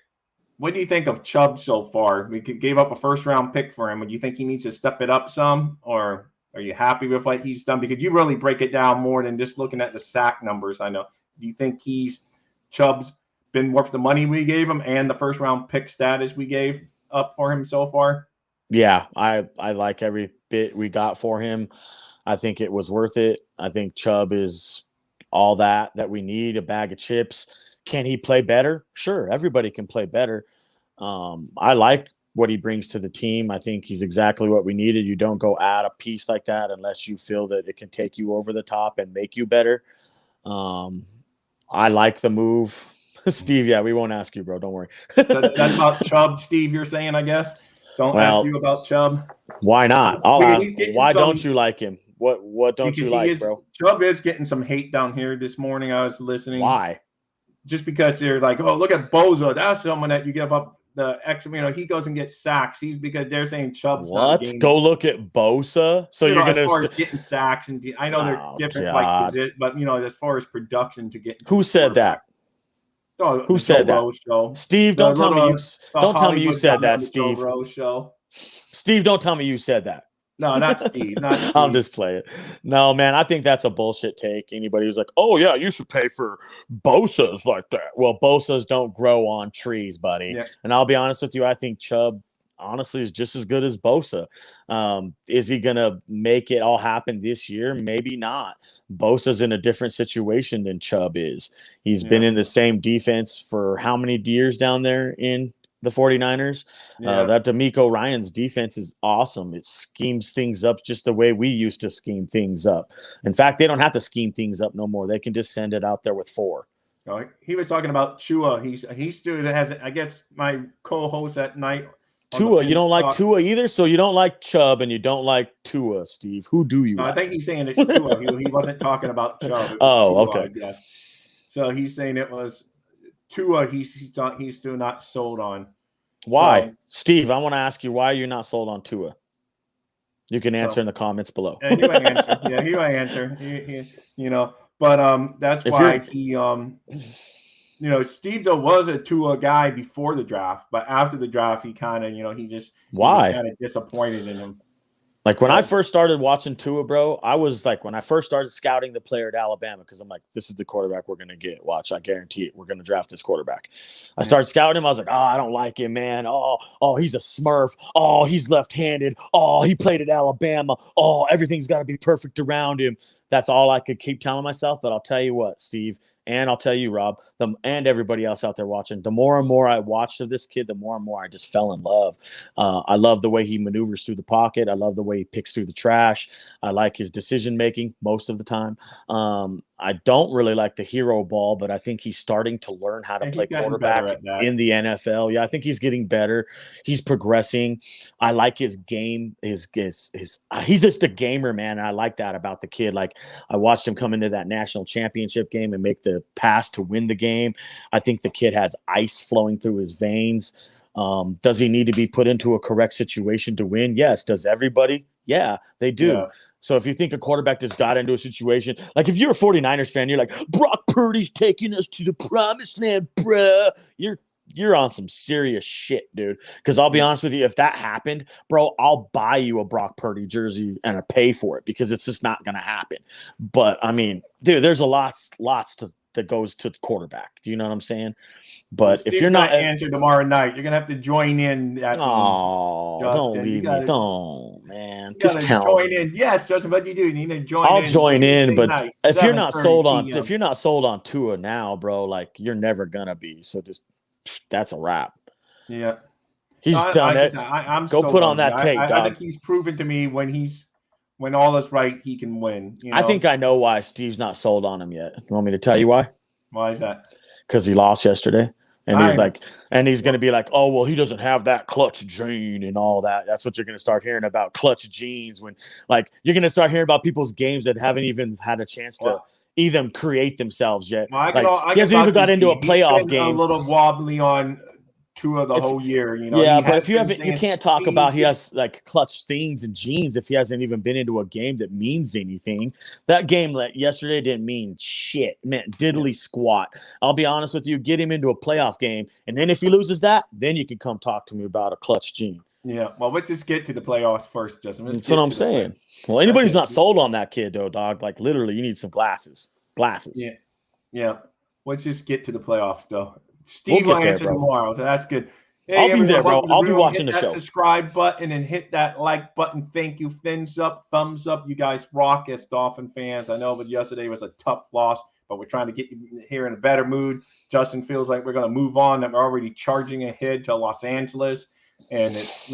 What do you think of Chubb so far? We gave up a first-round pick for him. Do you think he needs to step it up some, or are you happy with what he's done? Because you really break it down more than just looking at the sack numbers. I know. Do you think Chubb's been worth the money we gave him and the first-round pick status we gave up for him so far? Yeah, I like every bit we got for him. I think it was worth it. I think Chubb is all that we need, a bag of chips. Can he play better? Sure, everybody can play better. I like what he brings to the team. I think he's exactly what we needed. You don't go add a piece like that unless you feel that it can take you over the top and make you better. I like the move. Steve, yeah, we won't ask you, bro. Don't worry. So that's about Chubb, Steve, you're saying, I guess? Don't ask you about Chubb. Why not? Why don't you like him? What don't you like, bro? Chubb is getting some hate down here this morning. I was listening. Why? Just because they're like, oh, look at Bosa. That's someone that you give up the extra, he goes and gets sacks. Because they're saying Chubb's what? Not Go look at Bosa. So you're going to as far as getting sacks, and I know they're different, but as far as production to get. Who said that? Oh, who said that? Show. Steve, don't tell me you said that, Steve. Steve, don't tell me you said that. No, not Steve. Not Steve. I'm just playing. No, man, I think that's a bullshit take. Anybody who's like, oh, yeah, you should pay for Bosas like that. Well, Bosas don't grow on trees, buddy. Yeah. And I'll be honest with you, I think Chubb, honestly, is just as good as Bosa. Is he going to make it all happen this year? Maybe not. Bosa's in a different situation than Chubb is. He's been in the same defense for how many years down there in the 49ers? That D'Amico Ryan's defense is awesome. It schemes things up just the way we used to scheme things up. In fact, they don't have to scheme things up no more. They can just send it out there with 4. He was talking about Tua. He's still has, I guess, my co-host at night. Tua, you don't like Tua either, so you don't like Chubb and you don't like Tua, Steve. Who do you? No, like? I think he's saying it's Tua. He wasn't talking about Chubb. Tua, okay. I guess. So he's saying it was Tua. He's still not sold on. Why, Steve? I want to ask you why you're not sold on Tua. You can answer in the comments below. Yeah, he might answer. Yeah, he might answer. But that's why he Steve though was a Tua guy before the draft, but after the draft, he kind of, he just kind of disappointed in him. Like when I first started watching Tua, bro, I was like, when I first started scouting the player at Alabama, because I'm like, this is the quarterback we're going to get. Watch, I guarantee it. We're going to draft this quarterback. I started scouting him. I was like, I don't like him, man. Oh, he's a Smurf. Oh, he's left-handed. Oh, he played at Alabama. Oh, everything's got to be perfect around him. That's all I could keep telling myself. But I'll tell you what, Steve, and I'll tell you, Rob, and everybody else out there watching, the more and more I watched of this kid, the more and more I just fell in love. I love the way he maneuvers through the pocket. I love the way he picks through the trash. I like his decision-making most of the time. I don't really like the hero ball, but I think he's starting to learn how to play quarterback in the NFL. Yeah, I think he's getting better. He's progressing. I like his game. He's just a gamer, man. And I like that about the kid. Like I watched him come into that national championship game and make the pass to win the game. I think the kid has ice flowing through his veins. Does he need to be put into a correct situation to win? Yes. Does everybody? Yeah, they do. Yeah. So if you think a quarterback just got into a situation, like if you're a 49ers fan, you're like, Brock Purdy's taking us to the promised land, bruh. You're on some serious shit, dude. Because I'll be honest with you, if that happened, bro, I'll buy you a Brock Purdy jersey and I pay for it because it's just not going to happen. But, I mean, dude, there's lots that goes to the quarterback. Do you know what I'm saying? But if you're not answer tomorrow night, you're gonna have to join in. Don't leave me. Don't, man. Just tell me. In. Yes, Justin, what you do? You need to join in. I'll join in, but if you're not sold on Tua now, bro, like you're never gonna be. So just that's a wrap. Yeah, he's done it. I'm go put on that tape. I think he's proven to me when all is right, he can win. I think I know why Steve's not sold on him yet. You want me to tell you why? Why is that? Because he lost yesterday. And he's going to be like, oh, well, he doesn't have that clutch gene and all that. That's what you're going to start hearing about, clutch genes. When like you're going to start hearing about people's games that haven't even had a chance to even create themselves yet. Well, he hasn't even got into a playoff game. A little wobbly on Tua the whole year. Yeah, but if you haven't, you can't talk about he has like clutch things and genes if he hasn't even been into a game that means anything. That game yesterday didn't mean shit. It meant diddly squat. I'll be honest with you. Get him into a playoff game, and then if he loses that, then you can come talk to me about a clutch gene. Yeah, well, let's just get to the playoffs first, Justin. That's what I'm saying. Well, anybody's not sold on that kid, though, dog. Like, literally, you need some glasses. Yeah. Let's just get to the playoffs, though. Steve will answer tomorrow, so that's good. Hey, I'll be there, bro. I'll be watching the show. Hit that subscribe button and hit that like button. Thank you. Thumbs up. You guys rock as Dolphin fans. I know, but yesterday was a tough loss, but we're trying to get you here in a better mood. Justin feels like we're going to move on, and we're already charging ahead to Los Angeles. And it's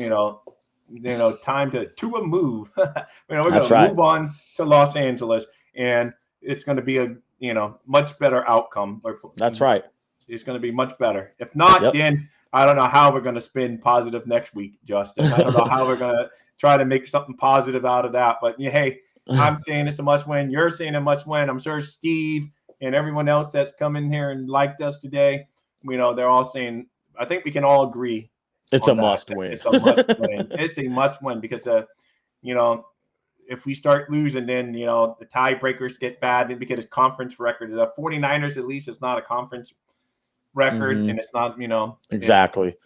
time to a move. We're going to move on to Los Angeles, and it's going to be a much better outcome. That's right. It's going to be much better. If not, then I don't know how we're going to spin positive next week, Justin. I don't know how we're going to try to make something positive out of that. But hey, I'm saying it's a must win. You're saying a must win. I'm sure Steve and everyone else that's come in here and liked us today, they're all saying. I think we can all agree. It's a must win. It's a must win. It's a must win because, if we start losing, then, the tiebreakers get bad because it's conference record. The 49ers, at least, it's not a conference record, and it's not, Exactly.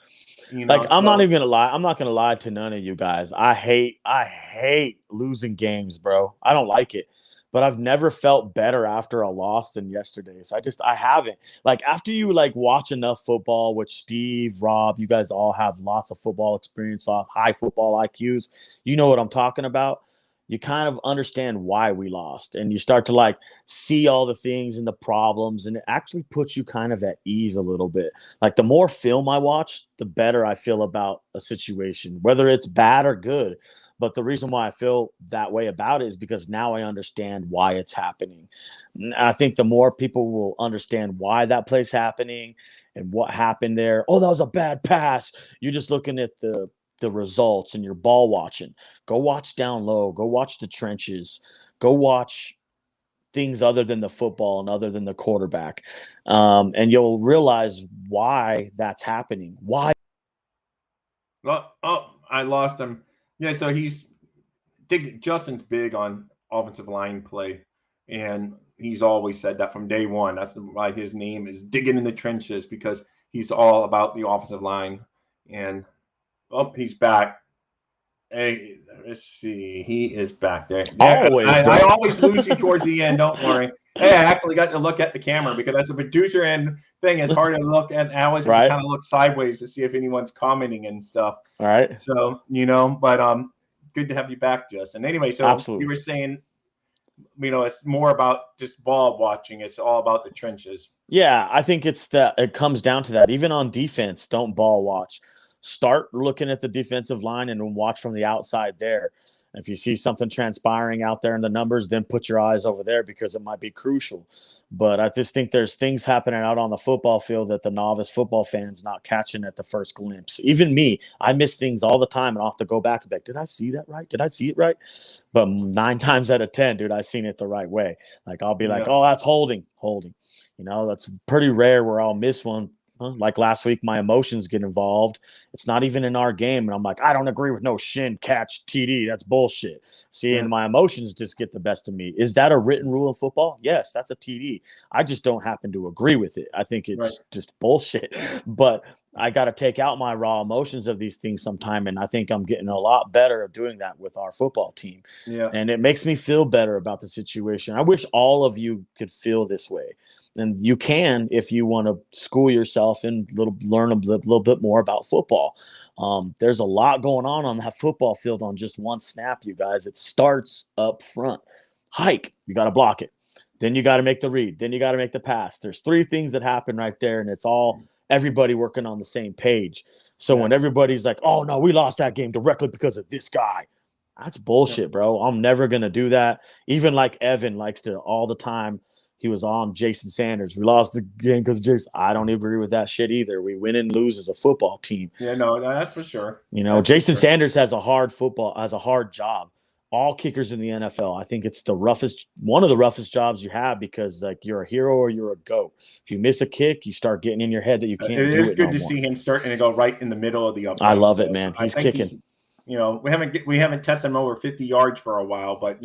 I'm not even going to lie. I'm not going to lie to none of you guys. I hate losing games, bro. I don't like it. But I've never felt better after a loss than yesterday's. I haven't. After you watch enough football, which Steve, Rob, you guys all have lots of football experience, high football IQs. You know what I'm talking about. You kind of understand why we lost, and you start to see all the things and the problems, and it actually puts you kind of at ease a little bit. The more film I watch, the better I feel about a situation, whether it's bad or good. But the reason why I feel that way about it is because now I understand why it's happening. And I think the more people will understand why that play's happening and what happened there. Oh, that was a bad pass. You're just looking at the results and you're ball watching. Go watch down low. Go watch the trenches. Go watch things other than the football and other than the quarterback. And you'll realize why that's happening. Why? Well, I lost him. Yeah, so Justin's big on offensive line play, and he's always said that from day one. That's why his name is Digging in the Trenches, because he's all about the offensive line. And he's back. Hey, let's see. He is back there. I always lose you towards the end. Don't worry. Hey, I actually got to look at the camera because as a producer and thing, it's hard to look at. I always kind of look sideways to see if anyone's commenting and stuff. All right. So, but good to have you back, Justin. Anyway, so You were saying, it's more about just ball watching. It's all about the trenches. Yeah, I think it comes down to that. Even on defense, don't ball watch. Start looking at the defensive line and watch from the outside there. If you see something transpiring out there in the numbers, then put your eyes over there because it might be crucial. But I just think there's things happening out on the football field that the novice football fan's not catching at the first glimpse. Even me, I miss things all the time, and I'll have to go back and be like, did I see that right? Did I see it right? But 9 times out of 10, dude, I've seen it the right way. I'll be like, oh, that's holding. That's pretty rare where I'll miss one. Like last week, my emotions get involved. It's not even in our game. And I'm like, I don't agree with no shin catch TD. That's bullshit. See, and my emotions just get the best of me. Is that a written rule in football? Yes, that's a TD. I just don't happen to agree with it. I think it's just bullshit. But I got to take out my raw emotions of these things sometime. And I think I'm getting a lot better at doing that with our football team. Yeah. And it makes me feel better about the situation. I wish all of you could feel this way. And you can, if you want to school yourself and learn a little bit more about football. There's a lot going on that football field on just one snap, you guys. It starts up front. Hike, you got to block it. Then you got to make the read. Then you got to make the pass. There's 3 things that happen right there, and it's all everybody working on the same page. So when everybody's like, oh, no, we lost that game directly because of this guy. That's bullshit, bro. I'm never going to do that. Even like Evan likes to all the time. He was on Jason Sanders. We lost the game because Jason. I don't agree with that shit either. We win and lose as a football team. Yeah, no, that's for sure. Jason Sanders has a hard job all kickers in the NFL. I think it's one of the roughest jobs you have because like you're a hero or you're a goat. If you miss a kick, you start getting in your head that you can't do it. It's good to see him starting to go right in the middle of the upright. I love it, man. He's kicking. We haven't tested him over 50 yards for a while, but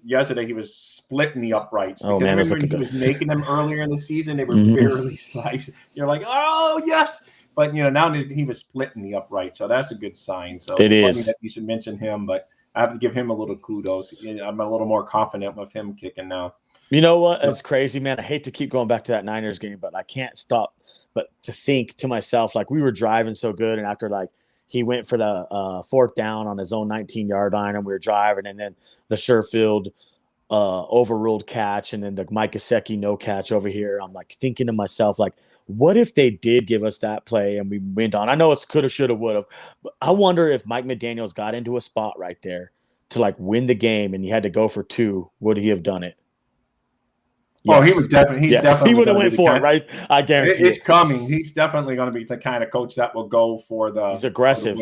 yesterday he was splitting the uprights. Oh man, when he was making them earlier in the season, they were barely sliced. You're like, oh yes. But now he was splitting the upright, so that's a good sign. So it is funny that you should mention him, but I have to give him a little kudos. I'm a little more confident with him kicking now. You know what? It's crazy, man. I hate to keep going back to that Niners game, but I can't stop but to think to myself, like we were driving so good, and after like he went for the fourth down on his own 19-yard line, and we were driving, and then the Sherfield overruled catch, and then the Mike Gesicki no catch over here. I'm like thinking to myself, like, what if they did give us that play and we went on? I know it's coulda, shoulda, woulda, but I wonder if Mike McDaniels got into a spot right there to like win the game and he had to go for 2, would he have done it? Yes. Oh, he was definitely. He would have went for it, right? I guarantee it's coming. He's definitely going to be the kind of coach that will go for the. He's aggressive,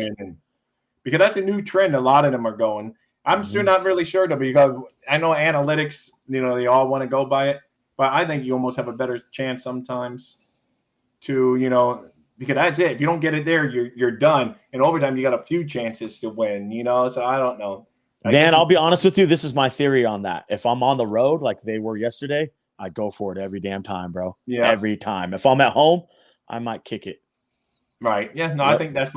because that's a new trend. A lot of them are going. I'm still not really sure though, because I know analytics. They all want to go by it, but I think you almost have a better chance sometimes to because that's it. If you don't get it there, you're done. In overtime, you got a few chances to win. So I don't know. Dan, I'll be honest with you. This is my theory on that. If I'm on the road like they were yesterday, I go for it every damn time, bro. Yeah. Every time. If I'm at home, I might kick it. Right. Yeah. No, yep. I think that's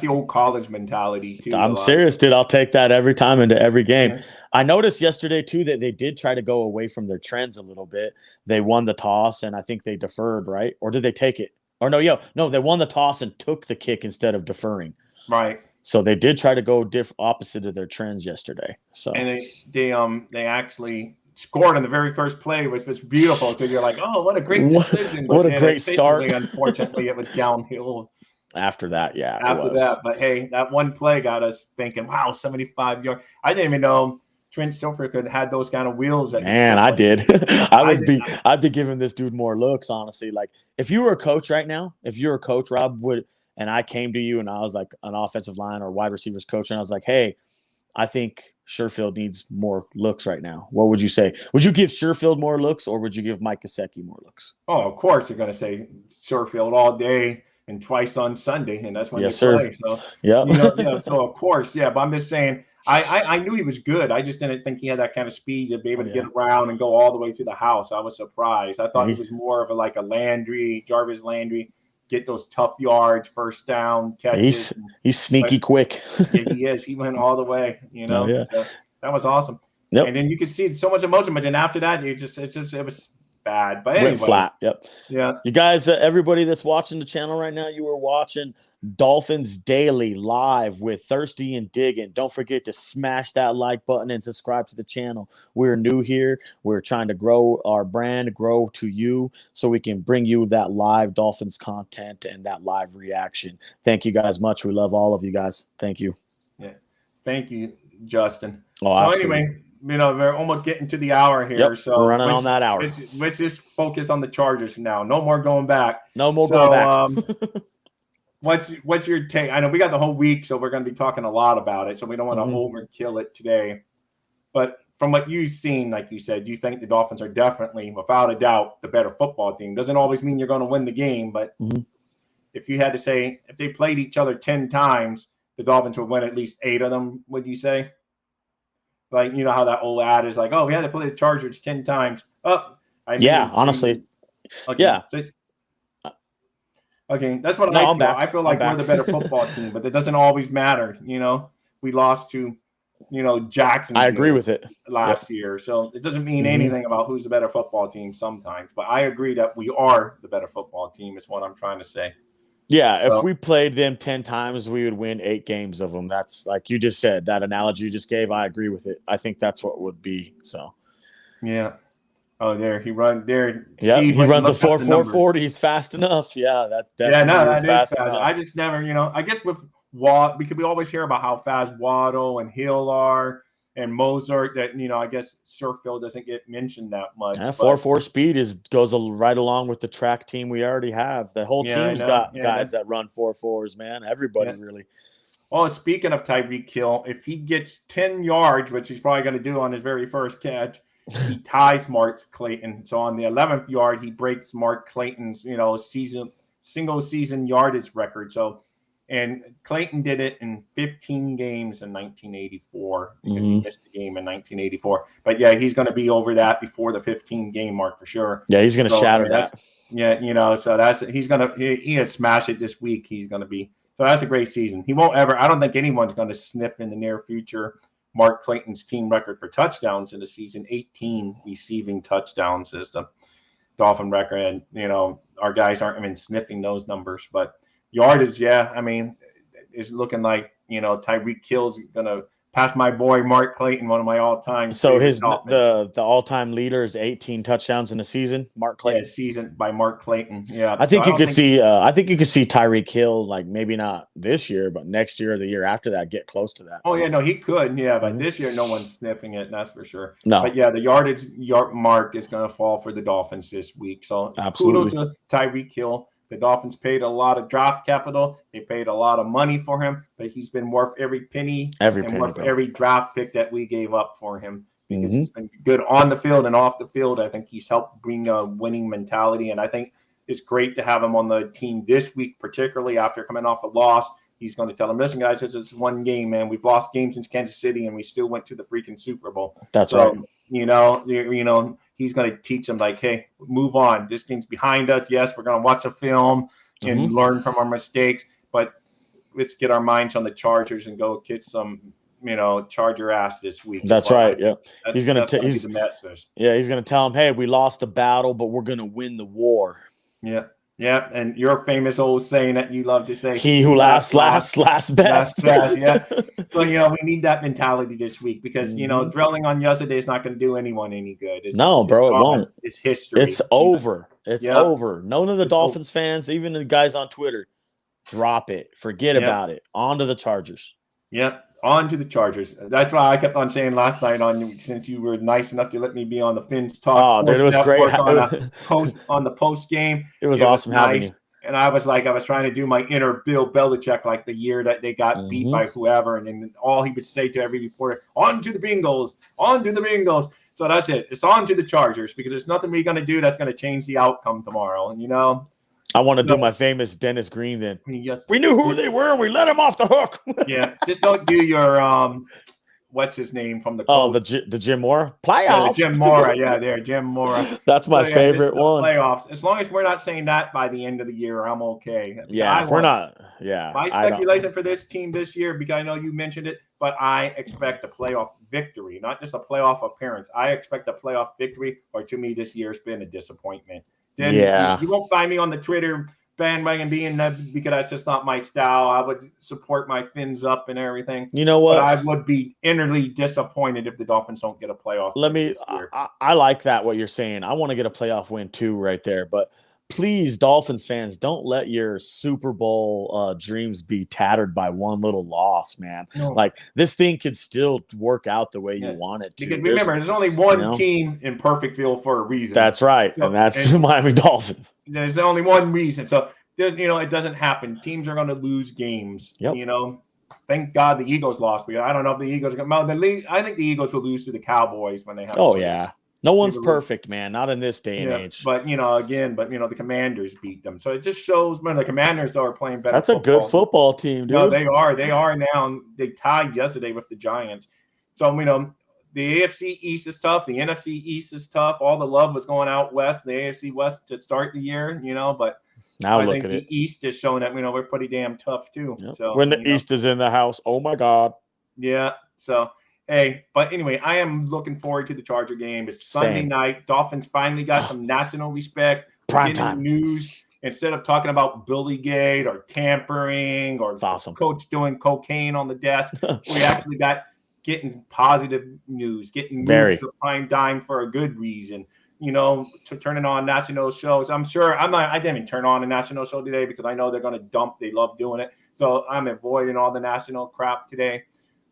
the old college mentality too. I'm serious, dude. I'll take that every time into every game. Yeah. I noticed yesterday too that they did try to go away from their trends a little bit. They won the toss and I think they deferred, right? Or did they take it? Or no, they won the toss and took the kick instead of deferring. Right. So they did try to go opposite of their trends yesterday. So and they actually scored on the very first play, which was beautiful. So you're like, oh, what a great decision! What a great start. Unfortunately, it was downhill after that. Yeah, after that. But hey, that one play got us thinking, wow, 75 yards. I didn't even know Trent Silver could had those kind of wheels. Man, I did. I'd be giving this dude more looks, honestly. Like if you were a coach right now, if you're a coach, Rob, and I came to you and I was like an offensive line or wide receivers coach, and I was like, hey, I think Sherfield needs more looks right now. What would you say? Would you give Sherfield more looks or would you give Mike Gesicki more looks? Oh, of course you're going to say Sherfield all day and twice on Sunday, and that's when you play. So, so of course, yeah. But I'm just saying, I knew he was good. I just didn't think he had that kind of speed to be able to get around and go all the way to the house. I was surprised. I thought he was more of a Jarvis Landry, get those tough yards, first down catches. He's sneaky quick. Yeah, he is. He went all the way. So that was awesome. Yep. And then you could see so much emotion, but then after that, it was bad. But anyway, went flat. Yep. Yeah. You guys, everybody that's watching the channel right now, you were watching Dolphins Daily live with Thirsty and Diggin'. Don't forget to smash that like button and subscribe to the channel. We're new here. We're trying to grow our brand, grow to you so we can bring you that live Dolphins content and that live reaction. Thank you guys much. We love all of you guys. Thank you. Yeah. Thank you, Justin. Oh, so anyway, we're almost getting to the hour here. Yep, so we're running on that hour. Let's just focus on the Chargers now. No more going back. No more going back. What's your take? I know we got the whole week, so we're going to be talking a lot about it. So we don't want to overkill it today. But from what you've seen, like you said, you think the Dolphins are definitely, without a doubt, the better football team. Doesn't always mean you're going to win the game, but if you had to say, if they played each other 10 times, the Dolphins would win at least 8 of them, would you say? Like, you know how that old ad is like, oh, we had to play the Chargers 10 times. Honestly. Okay, yeah. So, okay, that's what I feel. I feel like we're the better football team, but it doesn't always matter. We lost to, Jackson. I agree with it last year, so it doesn't mean anything about who's the better football team sometimes. But I agree that we are the better football team. Is what I'm trying to say. Yeah, if we played them 10 times, we would win 8 games of them. That's like you just said. That analogy you just gave, I agree with it. I think that's what would be. So. Yeah. Oh, there he runs there. Yeah, he runs a 4.40. He's fast enough. Yeah, that definitely is fast enough. I just never, I guess with Watt, we always hear about how fast Waddle and Hill are and Mozart. That I guess Sherfield doesn't get mentioned that much. 4.4 speed goes right along with the track team we already have. The whole team's got guys that run 4.4s. Man, everybody really. Oh, speaking of Tyreek Hill, if he gets 10 yards, which he's probably going to do on his very first catch, he ties Mark Clayton. So on the 11th yard, he breaks Mark Clayton's, single season yardage record. So, and Clayton did it in 15 games in 1984 because he missed a game in 1984. But yeah, he's going to be over that before the 15 game mark for sure. Yeah, he's going to shatter that. Yeah, so he had smashed it this week. He's going to be. So that's a great season. He won't ever. I don't think anyone's going to sniff in the near future Mark Clayton's team record for touchdowns in the season. 18 receiving touchdowns is the Dolphin record, and our guys aren't even sniffing those numbers. But yardage, is looking like Tyreek Hill's going to pass my boy Mark Clayton, one of my all-time. So the all-time leader is 18 touchdowns in a season. Mark Clayton. Yeah, season by Mark Clayton. Yeah, I think you could see Tyreek Hill, like maybe not this year, but next year or the year after that, get close to that. Oh yeah, no, he could. Yeah, but this year no one's sniffing it. That's for sure. No, but yeah, the yard mark is going to fall for the Dolphins this week. So absolutely, kudos to Tyreek Hill. The Dolphins paid a lot of draft capital. They paid a lot of money for him, but he's been worth every penny, worth every draft pick that we gave up for him because he's been good on the field and off the field. I think he's helped bring a winning mentality, and I think it's great to have him on the team this week, particularly after coming off a loss. He's going to tell them, listen, guys, it's one game, man. We've lost games since Kansas City, and we still went to the freaking Super Bowl. That's right. He's going to teach them, like, hey, move on. This game's behind us. Yes, we're going to watch a film and learn from our mistakes, but let's get our minds on the Chargers and go get some, Charger ass this week. That's right. Yeah, he's going to he's going to tell them, hey, we lost the battle, but we're going to win the war. Yeah. Yeah, and your famous old saying that you love to say, he who laughs last best. Yeah. So, we need that mentality this week because, drilling on yesterday is not going to do anyone any good. It won't. It's history. It's over. It's over. None of the Dolphins fans, even the guys on Twitter, drop it. Forget about it. On to the Chargers. Yep. On to the Chargers. That's why I kept on saying last night since you were nice enough to let me be on the Fins Talk. Oh, dude, it was great. On the post game. It was awesome having you. And I was trying to do my inner Bill Belichick, like the year that they got beat by whoever. And then all he would say to every reporter, on to the Bengals, on to the Bengals. So that's it. It's on to the Chargers because there's nothing we're going to do that's going to change the outcome tomorrow. And, I want to do my famous Dennis Green then. Yes. We knew who they were and we let him off the hook. Yeah. Just don't do your what's his name from the Colts? the Jim Mora playoffs. Jim Mora, Jim Mora. That's my favorite one. Playoffs. As long as we're not saying that by the end of the year, I'm okay. Yeah, we're not. Yeah. My speculation for this team this year, because I know you mentioned it, but I expect a playoff victory, not just a playoff appearance. I expect a playoff victory, or to me, this year's been a disappointment. Then you won't find me on the Twitter bandwagon being that because that's just not my style. I would support my Fins up and everything. You know what? But I would be innerly disappointed if the Dolphins don't get a playoff. I like that, what you're saying. I want to get a playoff win too right there. But please, Dolphins fans, don't let your Super Bowl dreams be tattered by one little loss, man. No. Like, this thing could still work out the way you want it to. Because remember, there's only one team in Perfectville for a reason. That's right, and that's the Miami Dolphins. There's only one reason. So, it doesn't happen. Teams are going to lose games. Yep. Thank God the Eagles lost. I don't know if the Eagles are going to – I think the Eagles will lose to the Cowboys when they have – Oh, yeah. No one's perfect, man. Not in this day and age. But the Commanders beat them, so it just shows. The Commanders are playing better. That's a good football team, dude. No, they are. They are now. They tied yesterday with the Giants. So the AFC East is tough. The NFC East is tough. All the love was going out west, the AFC West to start the year. But now I look think at the East is showing that we're pretty damn tough too. Yep. So when the East is in the house, oh my God. Yeah. So. Hey, but anyway, I am looking forward to the Charger game. It's Sunday night. Dolphins finally got some national respect. Prime time news instead of talking about Billygate or tampering or coach doing cocaine on the desk. We actually got getting positive news, getting moved to prime time for a good reason. To turning on national shows. I didn't even turn on a national show today because I know they're going to dump. They love doing it. So I'm avoiding all the national crap today.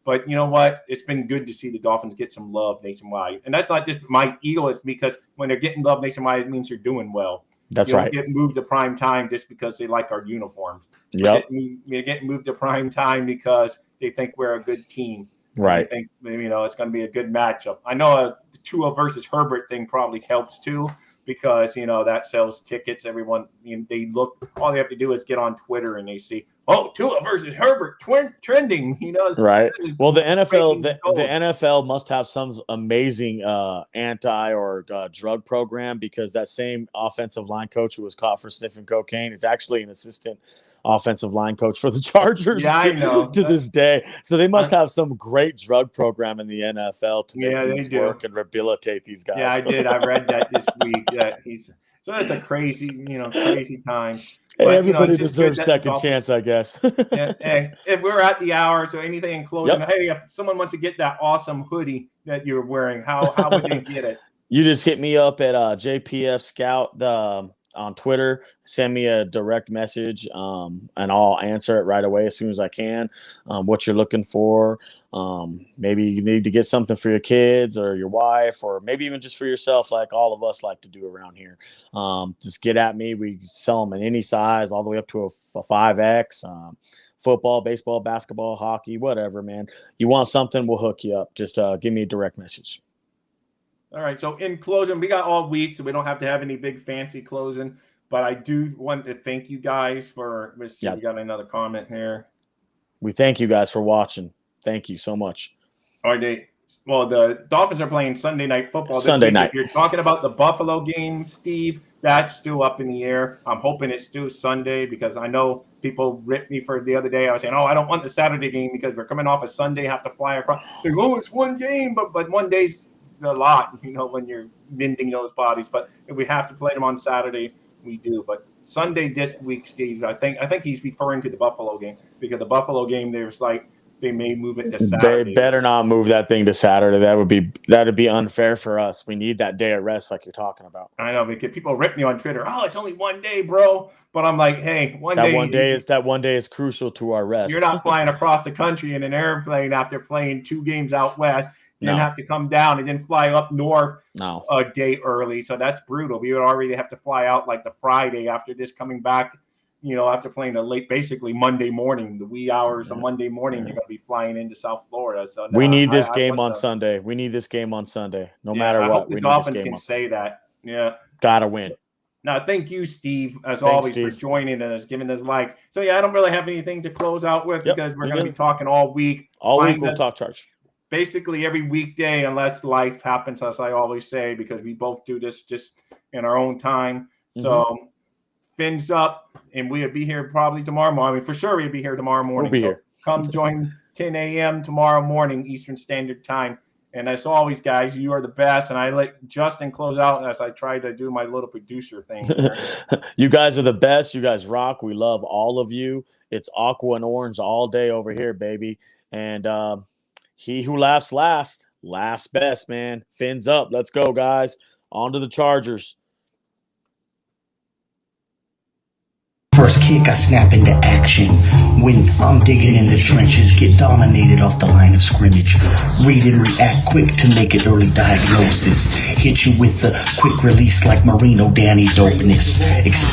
But you know what? It's been good to see the Dolphins get some love nationwide. And that's not just my ego. It's because when they're getting love nationwide, it means they're doing well. That's you don't right. get moved to prime time just because they like our uniforms. Yep. You get moved to prime time because they think we're a good team. Right. They think, it's going to be a good matchup. I know the Tua versus Herbert thing probably helps too, because that sells tickets. Everyone, they look. All they have to do is get on Twitter and they see, oh, Tua versus Herbert trending. Right. Well, the NFL must have some amazing anti or drug program, because that same offensive line coach who was caught for sniffing cocaine is actually an assistant offensive line coach for the Chargers. Yeah, I know. To this day. So they must have some great drug program in the NFL to make things work and rehabilitate these guys. Yeah, I did. I read that this week. So that's a crazy time. Hey, but, everybody deserves second chance, I guess. Yeah, hey, if we're at the hour, so anything in closing. Yep. Hey, if someone wants to get that awesome hoodie that you're wearing, how would they get it? You just hit me up at JPF Scout on Twitter. Send me a direct message, and I'll answer it right away as soon as I can. What you're looking for. Maybe you need to get something for your kids or your wife, or maybe even just for yourself, like all of us like to do around here. Just get at me. We sell them in any size, all the way up to a 5X. Football, baseball, basketball, hockey, whatever, man. You want something, we'll hook you up. Just give me a direct message. All right. So in closing, we got all week, so we don't have to have any big fancy closing. But I do want to thank you guys for. Let's see, we got another comment here. We thank you guys for watching. Thank you so much. All right. Well, the Dolphins are playing Sunday Night Football this Sunday week. night. If you're talking about the Buffalo game, Steve, that's still up in the air. I'm hoping it's still Sunday, because I know people ripped me for the other day. I was saying, I don't want the Saturday game because we're coming off a Sunday, have to fly across. Like, it's one game, but one day's a lot, when you're mending those bodies. But if we have to play them on Saturday, we do. But Sunday this week, Steve, I think he's referring to the Buffalo game, because the Buffalo game, there's like, they may move it to Saturday. They better not move that thing to Saturday. That'd be unfair for us. We need that day of rest, like you're talking about. I know, because people rip me on Twitter. Oh, it's only one day, bro. But I'm like, hey, that one day is crucial to our rest. You're not flying across the country in an airplane after playing 2 games out west. Then have to come down and then fly up north a day early. So that's brutal. We would already have to fly out like the Friday after this, coming back, after playing basically Monday morning, the wee hours of Monday morning, you're going to be flying into South Florida. So we need this game on Sunday. We need this game on Sunday, no matter what. Hope the Dolphins can say that. Yeah. Gotta win. Now, thank you, Steve, always, Steve, for joining us, giving us like. So, I don't really have anything to close out with, because we're going to be talking all week. All week we'll talk Charge. Basically every weekday, unless life happens, as I always say, because we both do this just in our own time. So, fins up, and we'll be here probably tomorrow morning. I mean, for sure, we'll be here tomorrow morning. We'll be here. Come join 10 a.m. tomorrow morning, Eastern Standard Time. And as always, guys, you are the best. And I let Justin close out as I try to do my little producer thing. You guys are the best. You guys rock. We love all of you. It's aqua and orange all day over here, baby. And he who laughs last, laughs best, man. Fins up. Let's go, guys. On to the Chargers. First kick, I snap into action. When I'm digging in the trenches, get dominated off the line of scrimmage. Read and react quick to make it early diagnosis. Hit you with the quick release like Marino Danny dopeness.